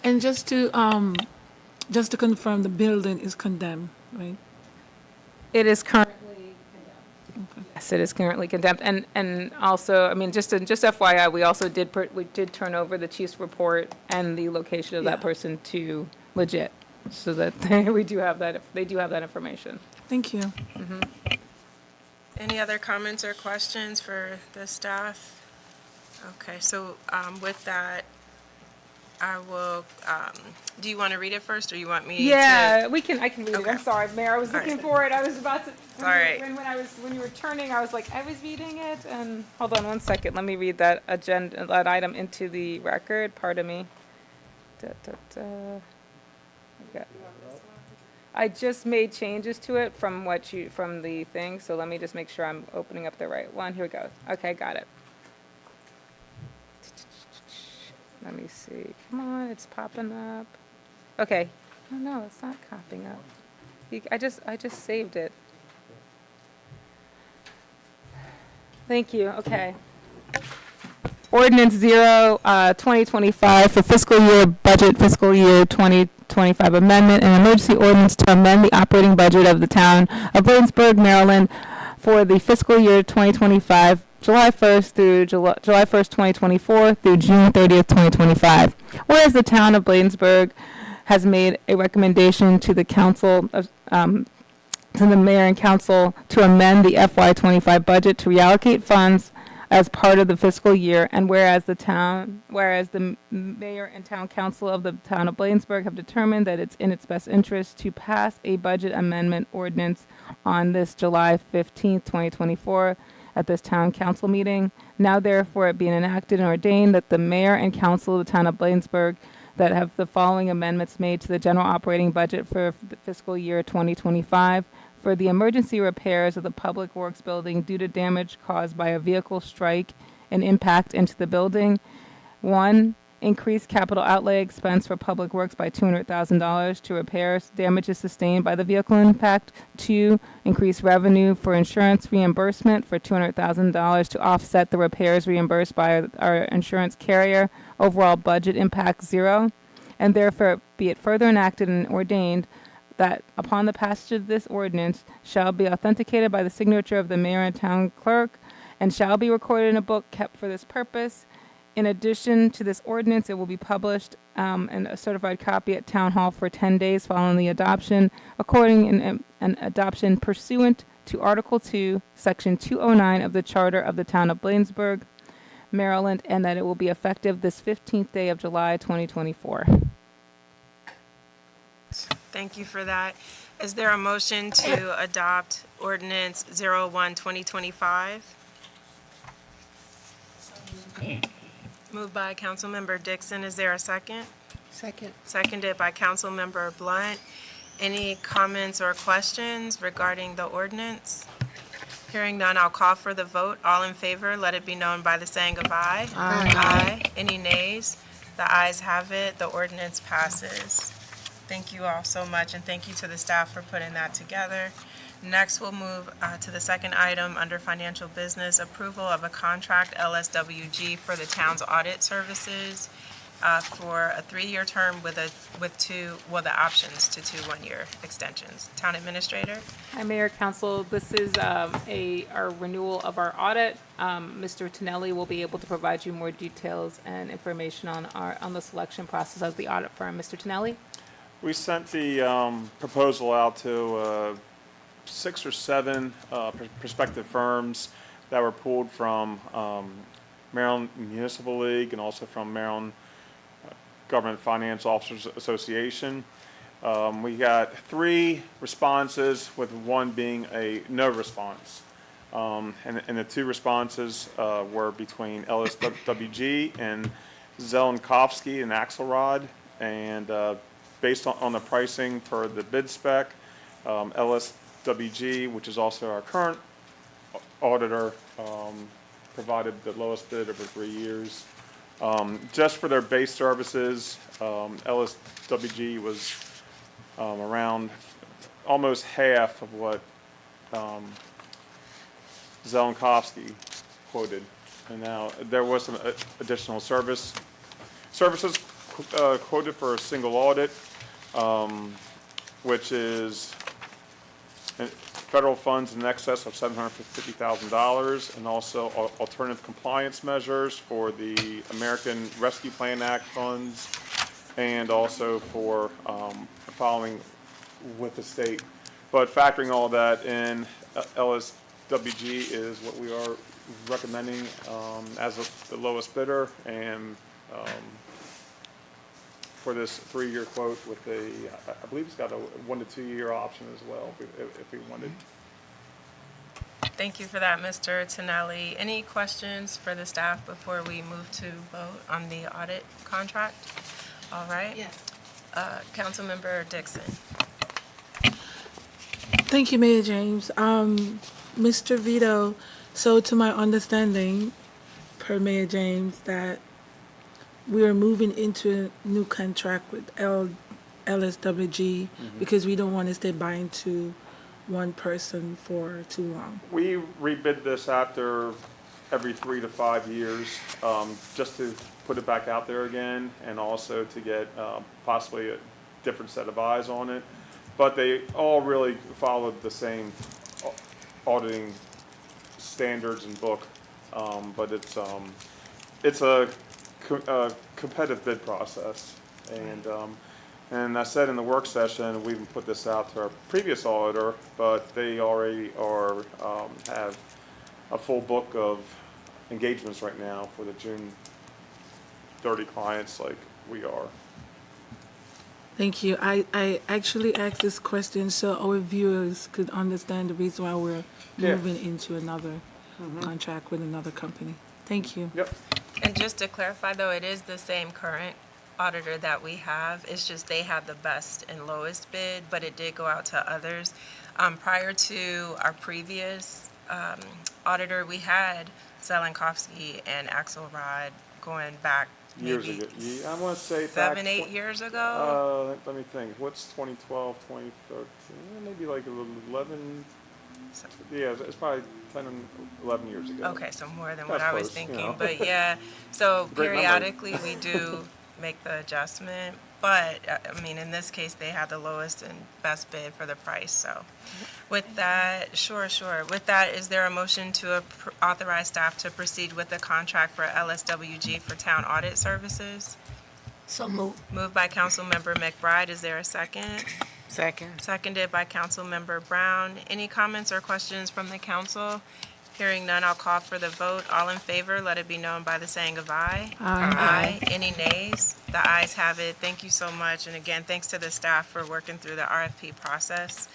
And just to confirm, the building is condemned, right? It is currently condemned. Yes, it is currently condemned. And also, I mean, just FYI, we also did turn over the chief's report and the location of that person to legit, so that they do have that information. Thank you. Any other comments or questions for the staff? Okay, so with that, I will, do you want to read it first, or you want me to? Yeah, I can read it. Okay. I'm sorry, Mayor, I was looking for it. I was about to, when you were turning, I was like, I was reading it, and, hold on one second, let me read that that item into the record, pardon me. Okay. I just made changes to it from the thing, so let me just make sure I'm opening up the right one. Here we go. Okay, got it. Let me see. Come on, it's popping up. Okay. Oh no, it's not popping up. I just saved it. Thank you. Okay. Ordinance 0/2025 for fiscal year 2025 amendment, an emergency ordinance to amend the operating budget of the town of Bladensburg, Maryland for the fiscal year 2025, July 1st through July 1st, 2024 through June 30th, 2025. Whereas the town of Bladensburg has made a recommendation to the council of, to the mayor and council to amend the FY25 budget to reallocate funds as part of the fiscal year, and whereas the mayor and town council of the town of Bladensburg have determined that it's in its best interest to pass a budget amendment ordinance on this July 15th, 2024 at this town council meeting. Now therefore it being enacted and ordained that the mayor and council of the town of Bladensburg that have the following amendments made to the general operating budget for the fiscal year 2025 for the emergency repairs of the Public Works building due to damage caused by a vehicle strike and impact into the building. 1, increase capital outlay expense for Public Works by $200,000 to repairs damages sustained by the vehicle impact. 2, increase revenue for insurance reimbursement for $200,000 to offset the repairs reimbursed by our insurance carrier. Overall budget impact 0. And therefore be it further enacted and ordained that upon the passage of this ordinance shall be authenticated by the signature of the mayor and town clerk and shall be recorded in a book kept for this purpose. In addition to this ordinance, it will be published in a certified copy at Town Hall for 10 days following the adoption, according an adoption pursuant to Article 2, Section 209 of the Charter of the Town of Bladensburg, Maryland, and that it will be effective this 15th day of July 2024. Thank you for that. Is there a motion to adopt ordinance 01-2025? Moved by Councilmember Dixon. Is there a second? Second. Seconded by Councilmember Blunt. Any comments or questions regarding the ordinance? Hearing none, I'll call for the vote. All in favor, let it be known by the saying of aye. Aye. Any nays? The ayes have it. The ordinance passes. Thank you all so much, and thank you to the staff for putting that together. Next, we'll move to the second item under financial business, approval of a contract LSWG for the town's audit services for a 3-year term with the options to 2 1-year extensions. Town Administrator? Hi, Mayor, Council. This is our renewal of our audit. Mr. Tonelli will be able to provide you more details and information on the selection process of the audit firm. Mr. Tonelli? We sent the proposal out to 6 or 7 prospective firms that were pulled from Maryland Municipal League and also from Maryland Government Finance Officers Association. We got 3 responses, with 1 being a no response. And the 2 responses were between LSWG and Zelenkovsky and Axelrod. And based on the pricing per the bid spec, LSWG, which is also our current auditor, provided the lowest bid over 3 years. Just for their base services, LSWG was around almost half of what Zelenkovsky quoted. And now there was some additional services quoted for a single audit, which is federal funds in excess of $750,000, and also alternative compliance measures for the American Rescue Plan Act funds, and also for following with the state. But factoring all that in, LSWG is what we are recommending as the lowest bidder, and for this 3-year quote with I believe it's got a 1 to 2 year option as well, if we wanted. Thank you for that, Mr. Tonelli. Any questions for the staff before we move to vote on the audit contract? All right. Yes. Councilmember Dixon. Thank you, Mayor James. Mr. Vito, so to my understanding, per Mayor James, that we are moving into a new contract with LSWG because we don't want to stay buying to one person for too long. We rebid this after every 3 to 5 years, just to put it back out there again, and also to get possibly a different set of eyes on it. But they all really followed the same auditing standards and book, but it's a competitive bid process, and I said in the work session, we even put this out to our previous auditor, but they already have a full book of engagements right now for the June 30 clients like we are. Thank you. I actually asked this question so our viewers could understand the reason why we're moving into another contract with another company. Thank you. Yep. And just to clarify, though, it is the same current auditor that we have. It's just they had the best and lowest bid, but it did go out to others. Prior to our previous auditor, we had Zelenkovsky and Axelrod going back Years maybe ago. Yeah, I want to say 7, 8 years ago. Let me think. What's 2012, 2013? Maybe like 11. Yeah, it's probably 10 and 11 years ago. Okay, so more than That's what I was close, thinking, you know. but yeah. So Great memory. periodically, we do make the adjustment, but, I mean, in this case, they had the lowest and best bid for the price, so. With that, sure. With that, is there a motion to authorize staff to proceed with the contract for LSWG for town audit services? So moved. Moved by Councilmember McBride. Is there a second? Second. Seconded by Councilmember Brown. Any comments or questions from the council? Hearing none, I'll call for the vote. All in favor, let it be known by the saying of aye. Aye. Any nays? The ayes have it. Thank you so much. And again, thanks to the staff for working through the RFP process.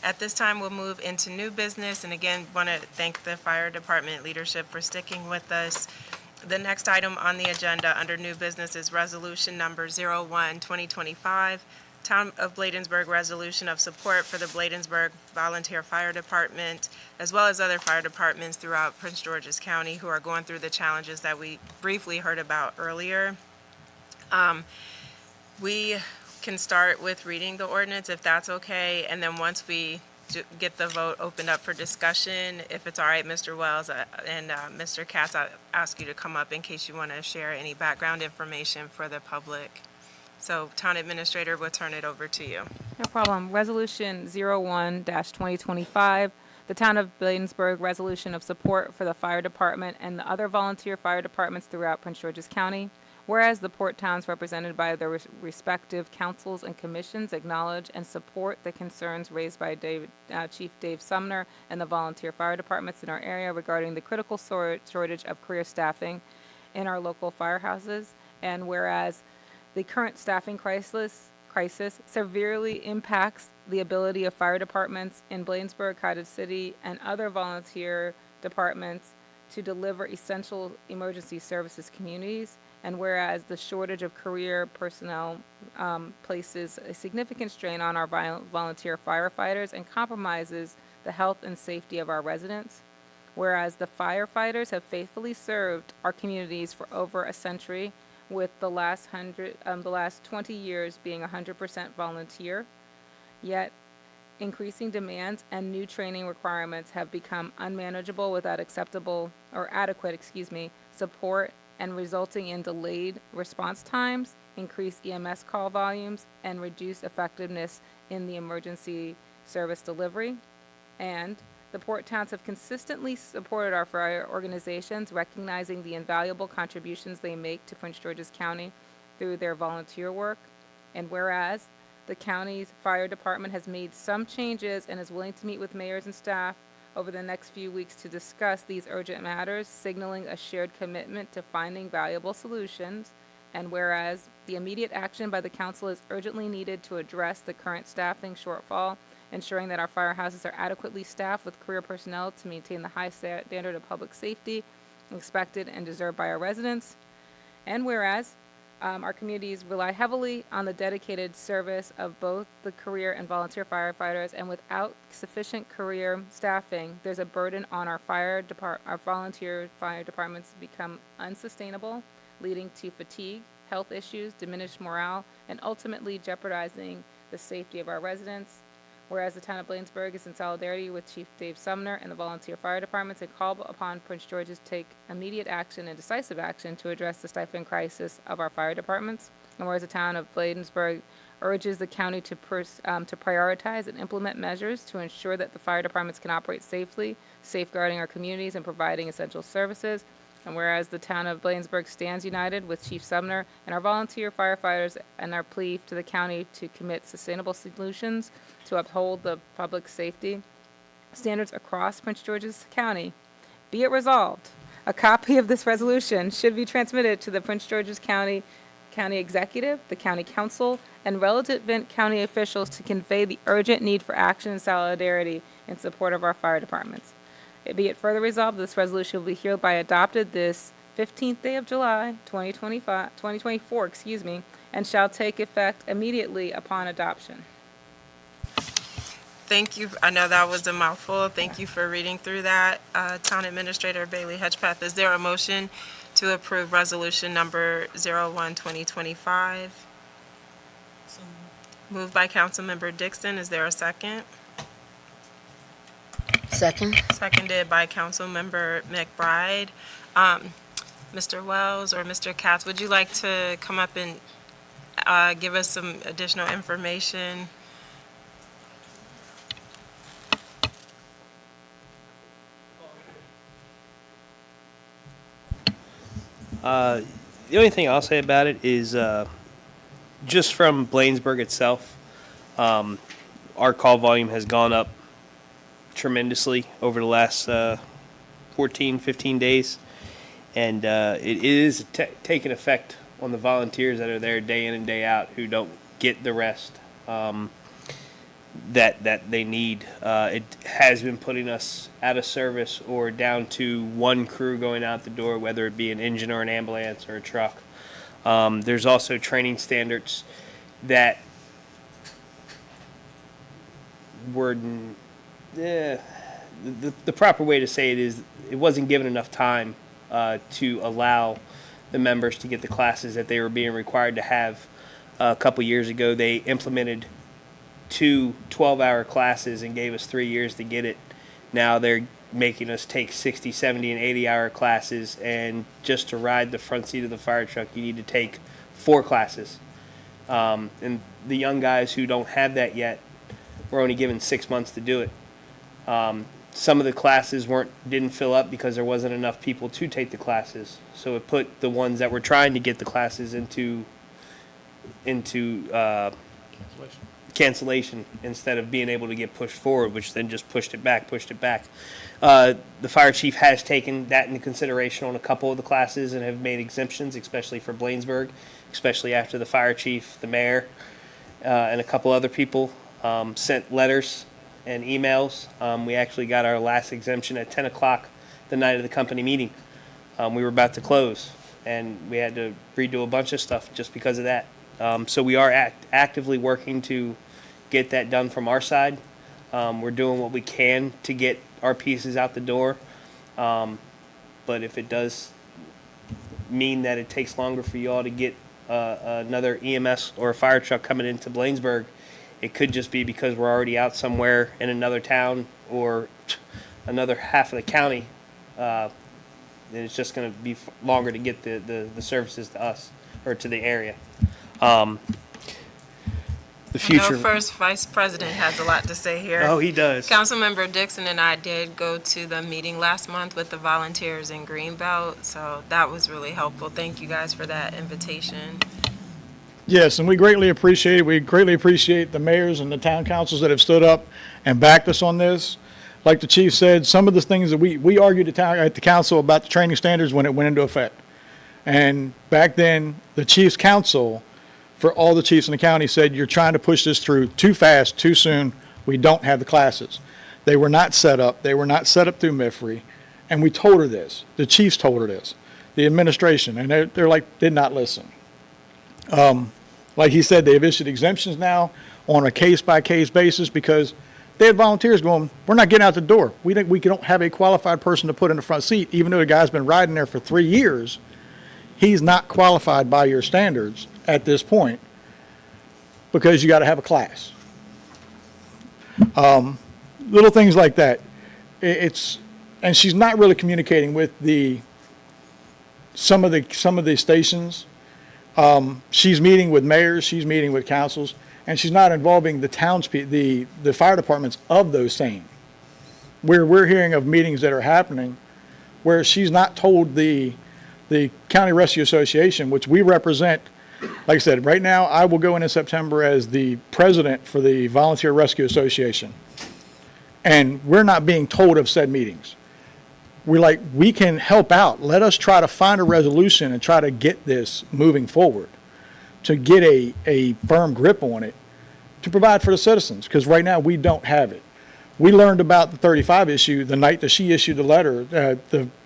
At this time, we'll move into new business. And again, want to thank the fire department leadership for sticking with us. The next item on the agenda under new business is resolution number 01-2025, Town of Bladensburg resolution of support for the Bladensburg Volunteer Fire Department, as well as other fire departments throughout Prince George's County who are going through the challenges that we briefly heard about earlier. We can start with reading the ordinance if that's okay, and then once we get the vote opened up for discussion, if it's all right, Mr. Wells and Mr. Katz, I'll ask you to come up in case you want to share any background information for the public. So, Town Administrator, we'll turn it over to you. No problem. Resolution 01-2025, the Town of Bladensburg Resolution of Support for the Fire Department and the other volunteer fire departments throughout Prince George's County. Whereas the port towns represented by their respective councils and commissions acknowledge and support the concerns raised by Chief Dave Sumner and the volunteer fire departments in our area regarding the critical shortage of career staffing in our local firehouses. And whereas the current staffing crisis severely impacts the ability of fire departments in Bladensburg, Cottage City, and other volunteer departments to deliver essential emergency services communities. And whereas the shortage of career personnel places a significant strain on our volunteer firefighters and compromises the health and safety of our residents. Whereas the firefighters have faithfully served our communities for over a century, with the last 20 years being 100% volunteer. Yet, increasing demands and new training requirements have become unmanageable without adequate support, and resulting in delayed response times, increased EMS call volumes, and reduced effectiveness in the emergency service delivery. And the port towns have consistently supported our fire organizations, recognizing the invaluable contributions they make to Prince George's County through their volunteer work. And whereas the county's fire department has made some changes and is willing to meet with mayors and staff over the next few weeks to discuss these urgent matters, signaling a shared commitment to finding valuable solutions. And whereas the immediate action by the council is urgently needed to address the current staffing shortfall, ensuring that our firehouses are adequately staffed with career personnel to maintain the high standard of public safety expected and deserved by our residents. And whereas our communities rely heavily on the dedicated service of both the career and volunteer firefighters, and without sufficient career staffing, there's a burden on our volunteer fire departments to become unsustainable, leading to fatigue, health issues, diminished morale, and ultimately jeopardizing the safety of our residents. Whereas the town of Bladensburg is in solidarity with Chief Dave Sumner and the volunteer fire departments and call upon Prince George's to take immediate action and decisive action to address the stifling crisis of our fire departments. And whereas the town of Bladensburg urges the county to prioritize and implement measures to ensure that the fire departments can operate safely, safeguarding our communities and providing essential services. And whereas the town of Bladensburg stands united with Chief Sumner and our volunteer firefighters and our plea to the county to commit sustainable solutions to uphold the public safety standards across Prince George's County, be it resolved, a copy of this resolution should be transmitted to the Prince George's County Executive, the County Council, and relevant county officials to convey the urgent need for action and solidarity in support of our fire departments. Be it further resolved, this resolution will be hereby adopted this 15th day of July, 2024, and shall take effect immediately upon adoption. Thank you. I know that was a mouthful. Thank you for reading through that. Town Administrator Bailey Hedgepeth, is there a motion to approve resolution number 01-2025? Moved by Councilmember Dixon. Is there a second? Second. Seconded by Councilmember McBride. Mr. Wells or Mr. Katz, would you like to come up and give us some additional information. The only thing I'll say about it is just from Bladensburg itself, our call volume has gone up tremendously over the last 14, 15 days. And it is taking effect on the volunteers that are there day in and day out who don't get the rest that they need. It has been putting us out of service or down to one crew going out the door, whether it be an engine or an ambulance or a truck. There's also training standards that were, the proper way to say it is it wasn't given enough time to allow the members to get the classes that they were being required to have. A couple years ago, they implemented 2 12-hour classes and gave us 3 years to get it. Now they're making us take 60, 70, and 80-hour classes, and just to ride the front seat of the fire truck, you need to take 4 classes. And the young guys who don't have that yet were only given 6 months to do it. Some of the classes didn't fill up because there wasn't enough people to take the classes. So it put the ones that were trying to get the classes into cancellation instead of being able to get pushed forward, which then just pushed it back. The fire chief has taken that into consideration on a couple of the classes and have made exemptions, especially for Bladensburg, especially after the fire chief, the mayor, and a couple other people sent letters and emails. We actually got our last exemption at 10 o'clock the night of the company meeting. We were about to close, and we had to redo a bunch of stuff just because of that. So we are actively working to get that done from our side. We're doing what we can to get our pieces out the door. But if it does mean that it takes longer for you all to get another EMS or a fire truck coming into Bladensburg, it could just be because we're already out somewhere in another town or another half of the county. And it's just going to be longer to get the services to us or to the area. The future. I know First Vice President has a lot to say here. Oh, he does. Councilmember Dixon and I did go to the meeting last month with the volunteers in Greenbelt, so that was really helpful. Thank you guys for that invitation. Yes, and we greatly appreciate it. We greatly appreciate the mayors and the town councils that have stood up and backed us on this. Like the chief said, some of the things that we argued at the council about the training standards when it went into effect. And back then, the chief's council for all the chiefs in the county said, you're trying to push this through too fast, too soon. We don't have the classes. They were not set up. They were not set up through MIFRE. And we told her this. The chiefs told her this. The administration. And they're like, did not listen. Like he said, they've issued exemptions now on a case-by-case basis because they had volunteers going, we're not getting out the door. We think we don't have a qualified person to put in the front seat, even though the guy's been riding there for 3 years. He's not qualified by your standards at this point because you got to have a class. Little things like that. And she's not really communicating with some of the stations. She's meeting with mayors, she's meeting with councils, and she's not involving the townspeople, the fire departments of those same. Where we're hearing of meetings that are happening where she's not told the County Rescue Association, which we represent. Like I said, right now I will go in September as the president for the Volunteer Rescue Association. And we're not being told of said meetings. We're like, we can help out. Let us try to find a resolution and try to get this moving forward, to get a firm grip on it, to provide for the citizens, because right now we don't have it. We learned about the 35 issue the night that she issued the letter.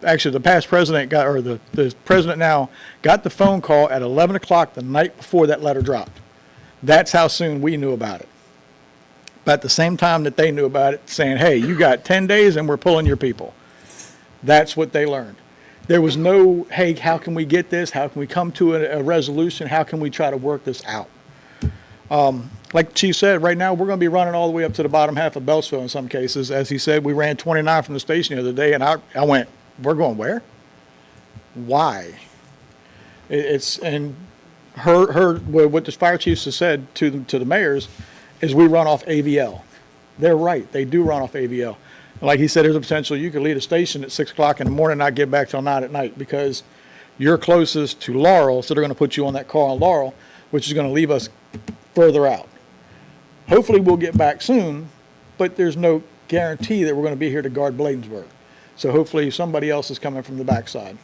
Actually, the past president the president now got the phone call at 11 o'clock the night before that letter dropped. That's how soon we knew about it. But at the same time that they knew about it, saying, hey, you got 10 days and we're pulling your people. That's what they learned. There was no, hey, how can we get this? How can we come to a resolution? How can we try to work this out? Like the chief said, right now we're going to be running all the way up to the bottom half of Beltsville in some cases. As he said, we ran 29 from the station the other day, and I went, we're going where? Why? And what the fire chiefs have said to the mayors is we run off AVL. They're right. They do run off AVL. Like he said, there's a potential you could leave a station at 6 o'clock in the morning and not get back till 9 at night because you're closest to Laurel, so they're going to put you on that car on Laurel, which is going to leave us further out. Hopefully we'll get back soon, but there's no guarantee that we're going to be here to guard Bladensburg. So hopefully somebody else is coming from the backside.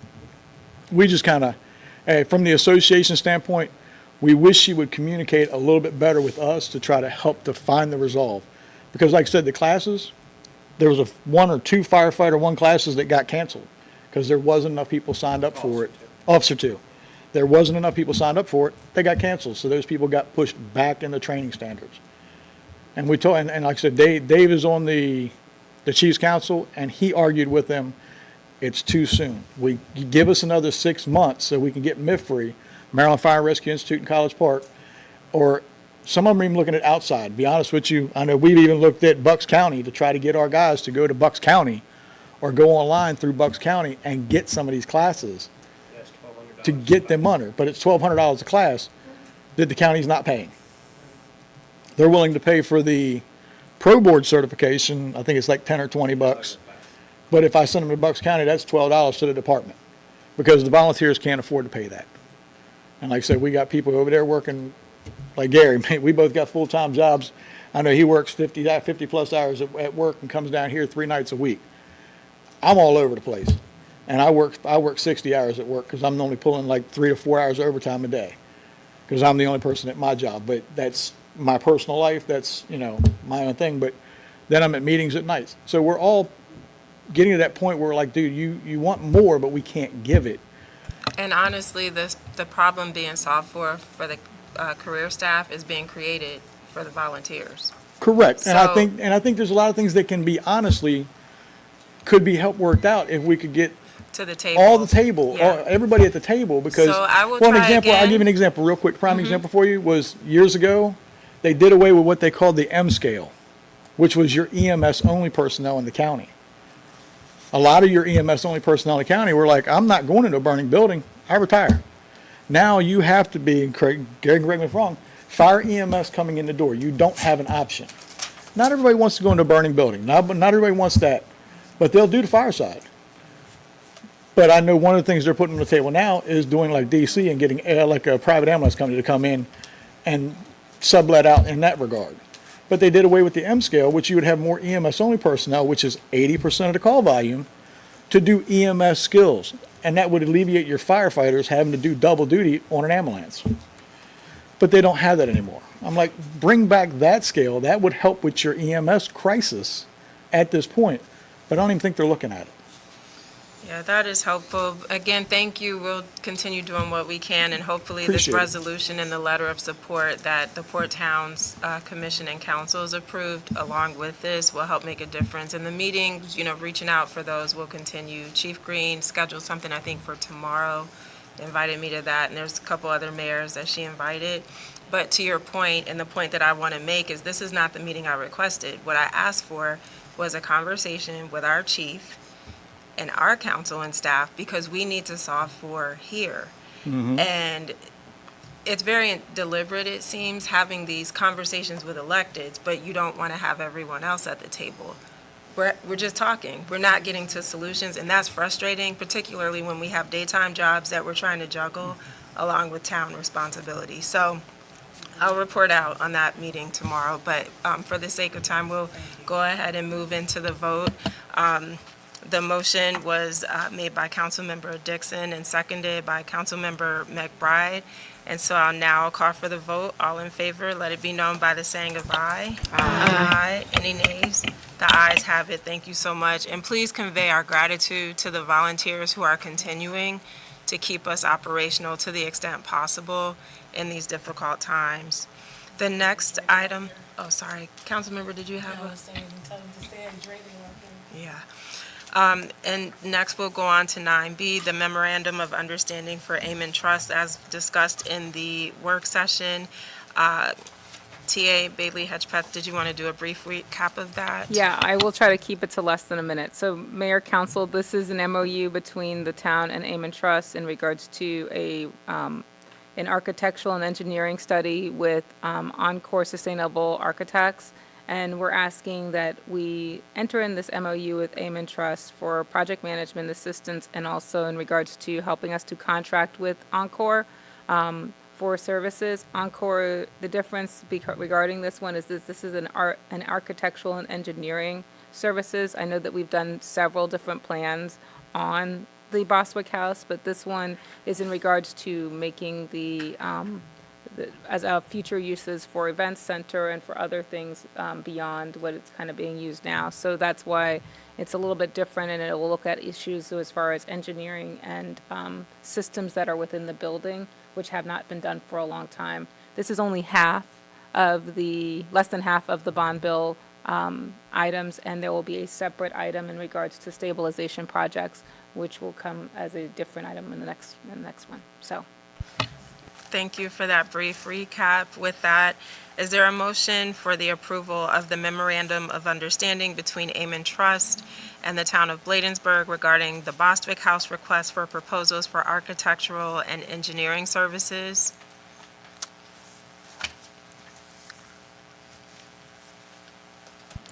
We just kind of, from the association standpoint, we wish she would communicate a little bit better with us to try to help to find the resolve. Because like I said, the classes, there was one or two firefighter one classes that got canceled because there wasn't enough people signed up for it. Officer two. There wasn't enough people signed up for it. They got canceled. So those people got pushed back in the training standards. And we told, and like I said, Dave is on the Chiefs Council, and he argued with them, it's too soon. You give us another 6 months so we can get MIF-free, Maryland Fire Rescue Institute in College Park, or some of them are even looking at outside. To be honest with you, I know we've even looked at Bucks County to try to get our guys to go to Bucks County or go online through Bucks County and get some of these classes to get them under. But it's $1,200 a class that the county's not paying. They're willing to pay for the Pro Board certification. I think it's like 10 or 20 bucks. But if I send them to Bucks County, that's $12 to the department because the volunteers can't afford to pay that. And like I said, we got people over there working like Gary. We both got full-time jobs. I know he works 50 plus hours at work and comes down here 3 nights a week. I'm all over the place. And I work 60 hours at work because I'm only pulling like 3 to 4 hours overtime a day because I'm the only person at my job. But that's my personal life. That's, my own thing. But then I'm at meetings at nights. So we're all getting to that point where we're like, dude, you want more, but we can't give it. And honestly, the problem being solved for the career staff is being created for the volunteers. Correct. So, and I think there's a lot of things that can be could be helped worked out if we could get to the table. all the table, Yeah. everybody at the table. Because So I will an try example, I'll again. give you an example real quick. Prime example for you was years ago, they did away with what they called the M scale, which was your EMS only personnel in the county. A lot of your EMS only personnel in the county were like, I'm not going into a burning building. I retire. Now you have to be, Gary, correct me if I'm wrong, fire EMS coming in the door. You don't have an option. Not everybody wants to go into a burning building. Not everybody wants that. But they'll do the fireside. But I know one of the things they're putting on the table now is doing like DC and getting like a private ambulance company to come in and sublet out in that regard. But they did away with the M scale, which you would have more EMS only personnel, which is 80% of the call volume, to do EMS skills. And that would alleviate your firefighters having to do double duty on an ambulance. But they don't have that anymore. I'm like, bring back that scale. That would help with your EMS crisis at this point. But I don't even think they're looking at it. Yeah, that is helpful. Again, thank you. We'll continue doing what we can, and hopefully Appreciate it. this resolution and the letter of support that the Port Towns Commission and Council has approved along with this will help make a difference. And the meetings, reaching out for those will continue. Chief Green scheduled something, I think, for tomorrow. Invited me to that, and there's a couple other mayors that she invited. But to your point, and the point that I want to make is this is not the meeting I requested. What I asked for was a conversation with our chief and our council and staff because we need to solve for here. And it's very deliberate, it seems, having these conversations with electeds, but you don't want to have everyone else at the table. We're just talking. We're not getting to solutions, and that's frustrating, particularly when we have daytime jobs that we're trying to juggle along with town responsibilities. So I'll report out on that meeting tomorrow, but for the sake of time, we'll go ahead and move into the vote. The motion was made by Councilmember Dixon and seconded by Councilmember McBride. And so I'll now call for the vote. All in favor, let it be known by the saying of aye. Aye. Any nays? The ayes have it. Thank you so much. And please convey our gratitude to the volunteers who are continuing to keep us operational to the extent possible in these difficult times. The next item, Councilmember, did you have a? Yeah. And next we'll go on to 9B, the Memorandum of Understanding for Amen Trust as discussed in the work session. TA Bailey Hedgepeth, did you want to do a brief recap of that? Yeah, I will try to keep it to less than a minute. So Mayor, Council, this is an MOU between the town and Amen Trust in regards to a an architectural and engineering study with Encore Sustainable Architects. And we're asking that we enter in this MOU with Amen Trust for project management assistance and also in regards to helping us to contract with Encore for services. Encore, the difference regarding this one is this is an architectural and engineering services. I know that we've done several different plans on the Bostwick House, but this one is in regards to making as future uses for events center and for other things beyond what it's kind of being used now. So that's why it's a little bit different, and it will look at issues as far as engineering and systems that are within the building, which have not been done for a long time. This is only less than half of the bond bill items, and there will be a separate item in regards to stabilization projects, which will come as a different item in the next one. So. Thank you for that brief recap. With that, is there a motion for the approval of the memorandum of understanding between Amen Trust and the town of Bladensburg regarding the Bostwick House request for proposals for architectural and engineering services?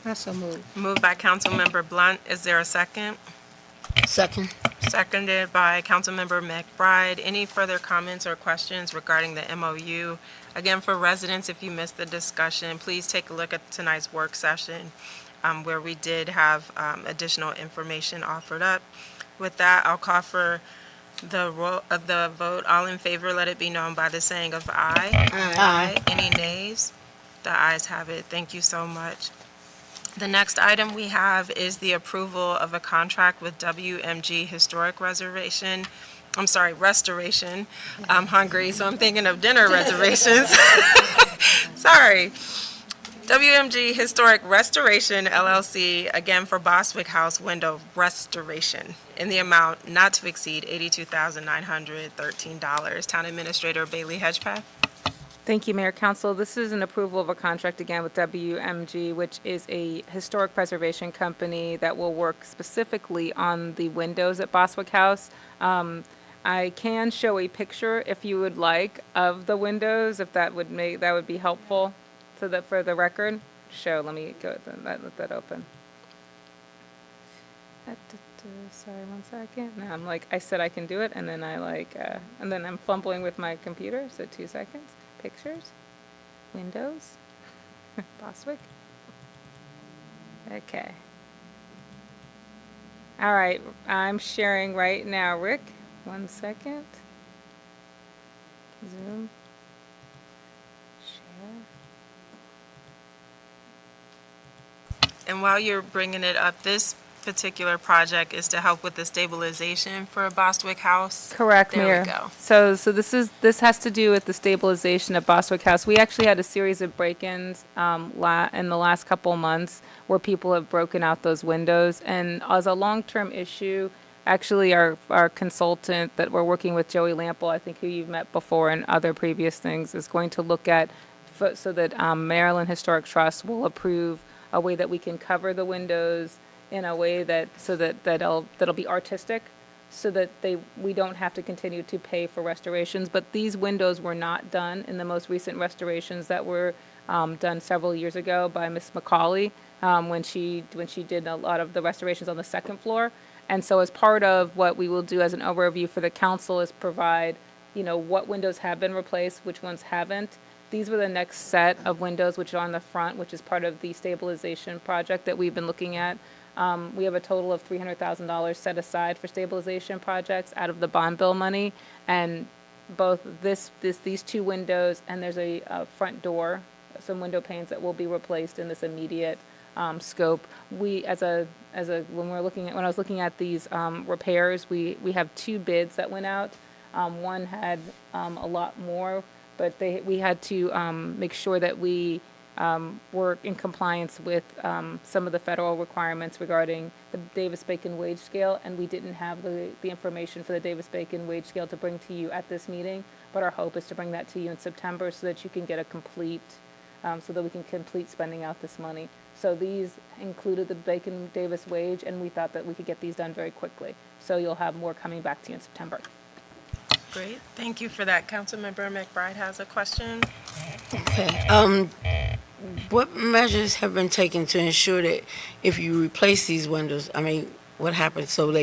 Also move. Moved by Councilmember Blunt. Is there a second? Second. Seconded by Councilmember McBride. Any further comments or questions regarding the MOU? Again, for residents, if you missed the discussion, please take a look at tonight's work session where we did have additional information offered up. With that, I'll call for the vote. All in favor, let it be known by the saying of aye. Aye. Any nays? The ayes have it. Thank you so much. The next item we have is the approval of a contract with WMG Restoration. I'm hungry, so I'm thinking of dinner reservations. Sorry. WMG Historic Restoration LLC, again for Bostwick House window restoration in the amount not to exceed $82,913. Town Administrator Bailey Hedgepath. Thank you, Mayor Council. This is an approval of a contract again with WMG, which is a historic preservation company that will work specifically on the windows at Bostwick House. I can show a picture if you would like of the windows, if that would be helpful for the record. Let me go let that open. Sorry, 1 second. Now I said I can do it, and then and then I'm fumbling with my computer. So 2 seconds. Pictures, windows, Bostwick. Okay. All right, I'm sharing right now, Rick. 1 second. Zoom. Share. And while you're bringing it up, this particular project is to help with the stabilization for Bostwick House. Correct, There Mayor. we go. So this has to do with the stabilization of Bostwick House. We actually had a series of break-ins in the last couple of months where people have broken out those windows, and as a long-term issue, actually our consultant that we're working with, Joey Lample, I think who you've met before in other previous things, is going to look at so that Maryland Historic Trust will approve a way that we can cover the windows in a way that'll be artistic, so that we don't have to continue to pay for restorations. But these windows were not done in the most recent restorations that were done several years ago by Miss McCauley when she did a lot of the restorations on the second floor. And so as part of what we will do as an overview for the council is provide, what windows have been replaced, which ones haven't. These were the next set of windows which are on the front, which is part of the stabilization project that we've been looking at. We have a total of $300,000 set aside for stabilization projects out of the bond bill money, and both these two windows, and there's a front door, some window panes that will be replaced in this immediate scope. We when I was looking at these repairs, we have two bids that went out. One had a lot more, but we had to make sure that we were in compliance with some of the federal requirements regarding the Davis-Bacon wage scale, and we didn't have the information for the Davis-Bacon wage scale to bring to you at this meeting, but our hope is to bring that to you in September so that you can get so that we can complete spending out this money. So these included the Bacon-Davis wage, and we thought that we could get these done very quickly. So you'll have more coming back to you in September. Great, thank you for that. Councilmember McBride has a question. What measures have been taken to ensure that if you replace these windows, I mean, what happens so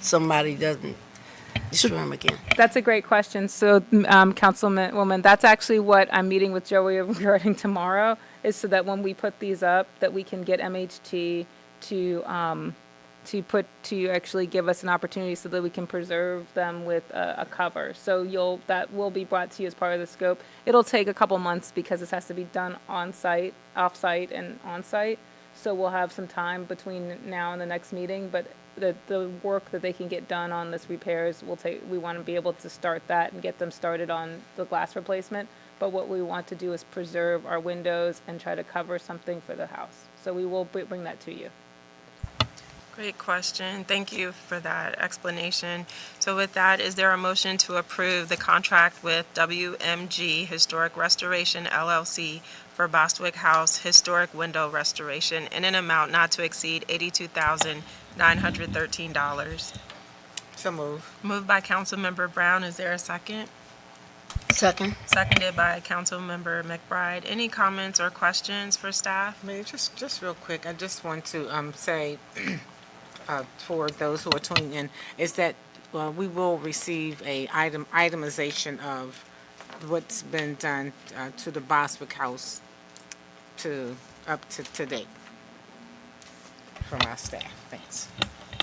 somebody doesn't destroy them again? That's a great question. So, Councilwoman, that's actually what I'm meeting with Joey regarding tomorrow, is so that when we put these up, that we can get MHT to actually give us an opportunity so that we can preserve them with a cover. So that will be brought to you as part of the scope. It'll take a couple months because this has to be done on-site, off-site, and on-site. So we'll have some time between now and the next meeting, but the work that they can get done on this repairs we want to be able to start that and get them started on the glass replacement. But what we want to do is preserve our windows and try to cover something for the house. So we will bring that to you. Great question. Thank you for that explanation. So with that, is there a motion to approve the contract with WMG Historic Restoration LLC for Bostwick House Historic Window Restoration in an amount not to exceed $82,913? So move. Moved by Councilmember Brown. Is there a second? Second. Seconded by Councilmember McBride. Any comments or questions for staff? Mayor, just real quick, I just want to say for those who are tuning in, is that we will receive a itemization of what's been done to the Bostwick House up to date from our staff. Thanks.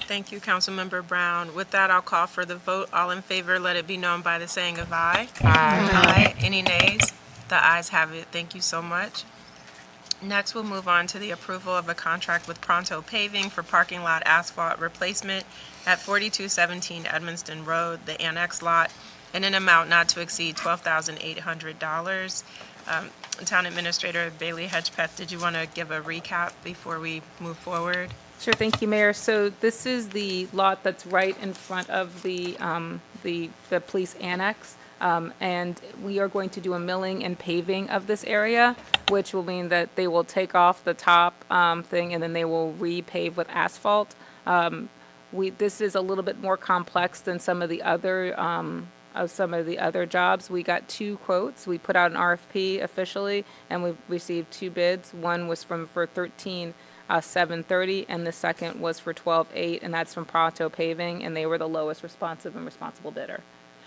Thank you, Councilmember Brown. With that, I'll call for the vote. All in favor, let it be known by the saying of aye. Aye. Any nays? The ayes have it. Thank you so much. Next, we'll move on to the approval of a contract with Pronto Paving for parking lot asphalt replacement at 4217 Edmonston Road, the annex lot, in an amount not to exceed $12,800. Town Administrator Bailey Hedgepeth, did you want to give a recap before we move forward? Sure, thank you, Mayor. So this is the lot that's right in front of the police annex. And we are going to do a milling and paving of this area, which will mean that they will take off the top thing and then they will repave with asphalt. This is a little bit more complex than some of the other jobs. We got 2 quotes. We put out an RFP officially, and we received 2 bids. One was for $13,730, and the second was for $12,800, and that's from Pronto Paving, and they were the lowest responsive and responsible bidder.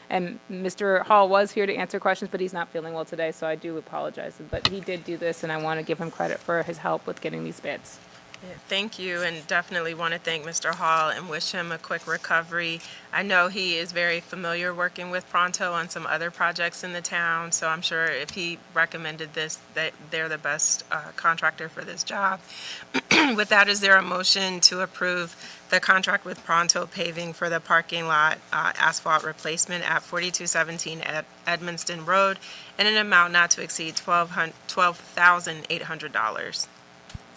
And Mr. Hall was here to answer questions, but he's not feeling well today, so I do apologize. But he did do this, and I want to give him credit for his help with getting these bids. Yeah, thank you, and definitely want to thank Mr. Hall and wish him a quick recovery. I know he is very familiar working with Pronto on some other projects in the town, so I'm sure if he recommended this, that they're the best contractor for this job. With that, is there a motion to approve the contract with Pronto Paving for the parking lot asphalt replacement at 4217 Edmonston Road in an amount not to exceed $12,800?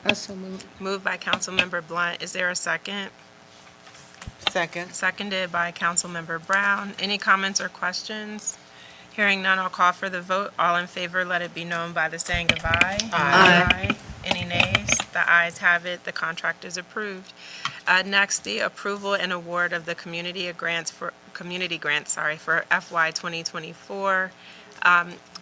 Also move. Moved by Councilmember Blunt. Is there a second? Second. Seconded by Councilmember Brown. Any comments or questions? Hearing none, I'll call for the vote. All in favor, let it be known by the saying of aye. Aye. Any nays? The ayes have it. The contract is approved. Next, the approval and award of the community grants for FY 2024.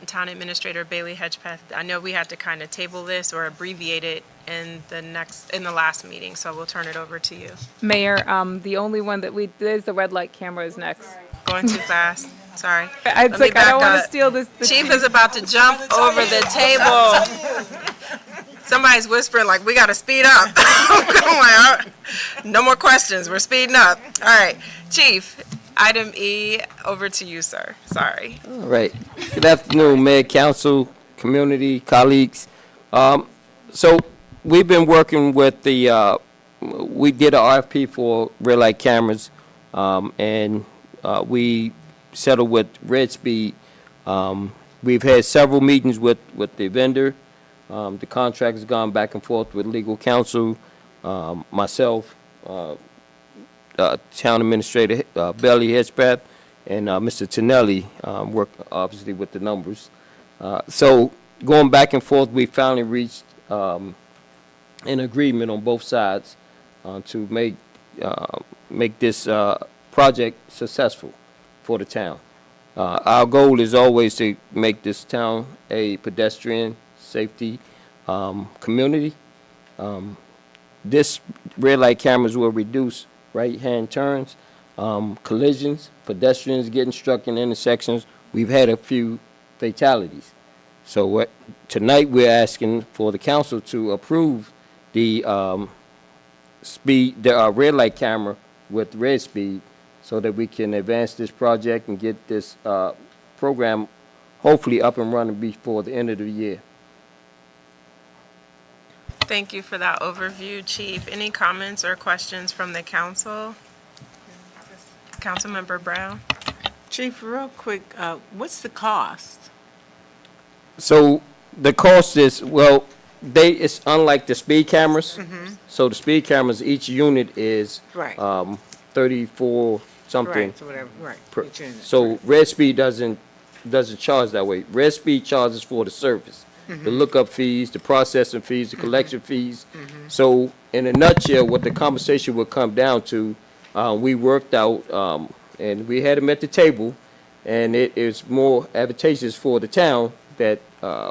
Town Administrator Bailey Hedgepeth, I know we had to kind of table this or abbreviate it in the last meeting, so we'll turn it over to you. Mayor, the only one that there's the red light camera is next. Going too fast. Sorry. I don't want to steal this. Chief is about to jump over the table. Somebody's whispering like, we got to speed up. I'm like, no more questions. We're speeding up. All right. Chief, item E, over to you, sir. Sorry. All right. Good afternoon, Mayor, Council, community, colleagues. So we've been working with we did an RFP for red light cameras, and we settled with Red Speed. We've had several meetings with the vendor. The contract has gone back and forth with legal counsel, myself, Town Administrator Bailey Hedgepeth, and Mr. Tonelli worked obviously with the numbers. So going back and forth, we finally reached an agreement on both sides to make this project successful for the town. Our goal is always to make this town a pedestrian safety community. This red light cameras will reduce right-hand turns, collisions, pedestrians getting struck in intersections. We've had a few fatalities. So tonight we're asking for the council to approve the red light camera with red speed so that we can advance this project and get this program hopefully up and running before the end of the year. Thank you for that overview, Chief. Any comments or questions from the council? Councilmember Brown? Chief, real quick, what's the cost? So the cost is, well, it's unlike the speed cameras. So the speed cameras, each unit is Right. 34 something. Right, so whatever, right. per- each unit, So right. Red Speed doesn't charge that way. Red Speed charges for the service, the lookup fees, the processing fees, the collection fees. So in a nutshell, what the conversation would come down to, we worked out, and we had them at the table, and it is more advantageous for the town that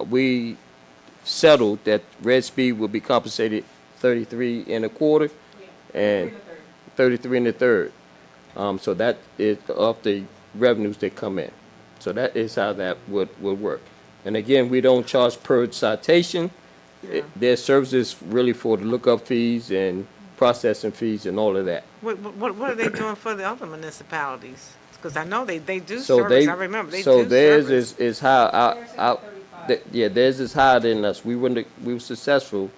we settled that Red Speed will be compensated 33 and a quarter and 33 and a third. So that is of the revenues that come in. So that is how that would work. And again, we don't charge per citation. Their services really for the lookup fees and processing fees and all of that. What are they doing for the other municipalities? Because I know they do So service, they, I remember, they so do theirs service. is high, yeah, theirs is higher than us. We were successful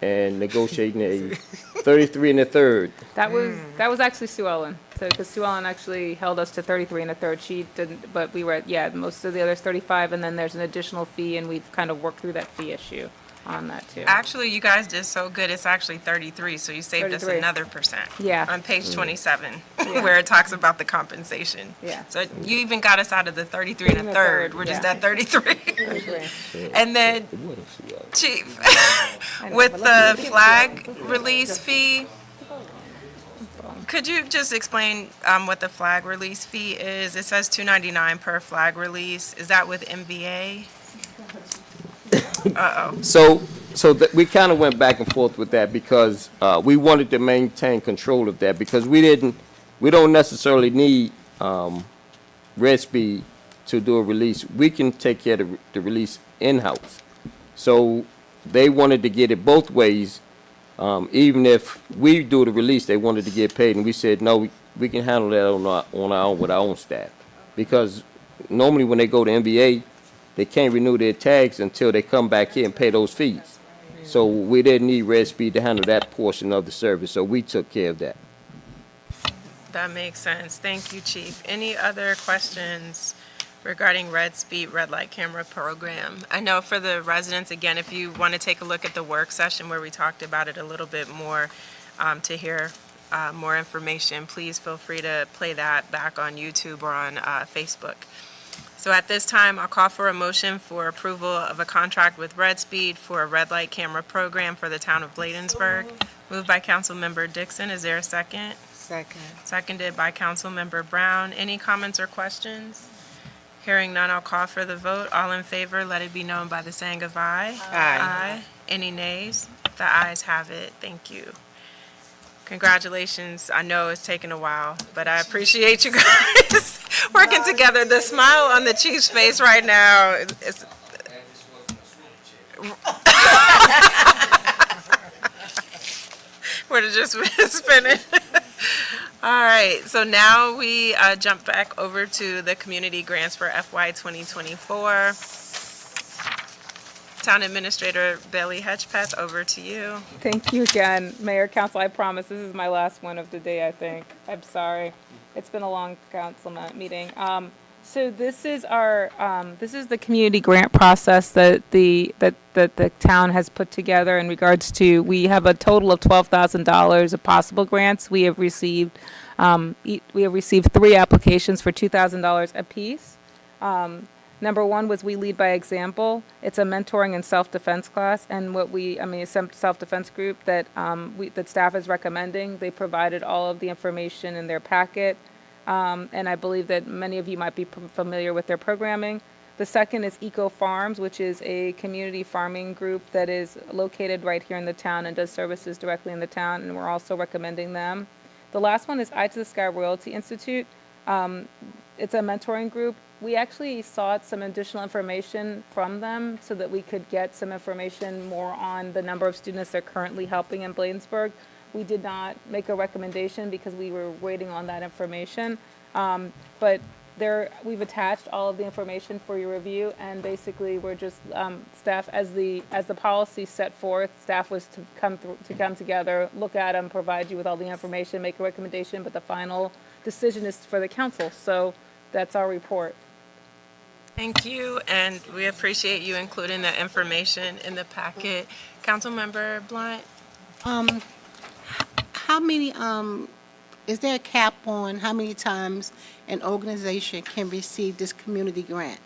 in negotiating a 33 and a third. That was actually Sue Ellen. So, because Sue Ellen actually held us to 33 and a third. She didn't, but we were at, yeah, most of the others 35, and then there's an additional fee, and we've kind of worked through that fee issue on that too. Actually, you guys did so good, it's actually 33, so you saved us 33. another percent. Yeah. On page 27, Yeah. where it talks about the compensation. Yeah. So you even got us out of the 33 and a third, we're just yeah. at 33. 33. And then, Chief, I know, with but the let me- flag release fee, could you just explain what the flag release fee is? It says $2.99 per flag release. Is that with MVA? So we kind of went back and forth with that because we wanted to maintain control of that because we don't necessarily need Red Speed to do a release. We can take care of the release in-house. So they wanted to get it both ways. Even if we do the release, they wanted to get paid, and we said, no, we can handle that on our own with our own staff. Because normally when they go to NBA, they can't renew their tags until they come back here and pay those fees. So we didn't need Red Speed to handle that portion of the service, so we took care of that. That makes sense. Thank you, Chief. Any other questions regarding Red Speed red light camera program? I know for the residents, again, if you want to take a look at the work session where we talked about it a little bit more to hear more information, please feel free to play that back on YouTube or on Facebook. So at this time, I'll call for a motion for approval of a contract with Red Speed for a red light camera program for the town of Bladensburg. Moved by Councilmember Dixon. Is there a second? Second. Seconded by Councilmember Brown. Any comments or questions? Hearing none, I'll call for the vote. All in favor, let it be known by the saying of aye. Aye. Any nays? The ayes have it. Thank you. Congratulations. I know it's taken a while, but I appreciate you guys working together. The smile on the chief's face right now is. Would have just been spinning. All right, so now we jump back over to the community grants for FY 2024. Town Administrator Bailey Hedgepeth, over to you. Thank you again, Mayor, Council. I promise this is my last one of the day, I think. I'm sorry. It's been a long council meeting. So this is our, this is the community grant process that the town has put together in regards to, we have a total of $12,000 of possible grants. We have received 3 applications for $2,000 apiece. Number one was We Lead by Example. It's a mentoring and self-defense class, and a self-defense group that that staff is recommending. They provided all of the information in their packet. and I believe that many of you might be familiar with their programming. The second is Eco Farms, which is a community farming group that is located right here in the town and does services directly in the town, and we're also recommending them. The last one is Eye to the Sky Royalty Institute. It's a mentoring group. We actually sought some additional information from them so that we could get some information more on the number of students they're currently helping in Bladensburg. We did not make a recommendation because we were waiting on that information. But we've attached all of the information for your review, and basically we're just, staff, as the policy set forth, staff was to come together, look at them, provide you with all the information, make a recommendation, but the final decision is for the council. So that's our report. Thank you, and we appreciate you including that information in the packet. Councilmember Blunt? How many, is there a cap on how many times an organization can receive this community grant?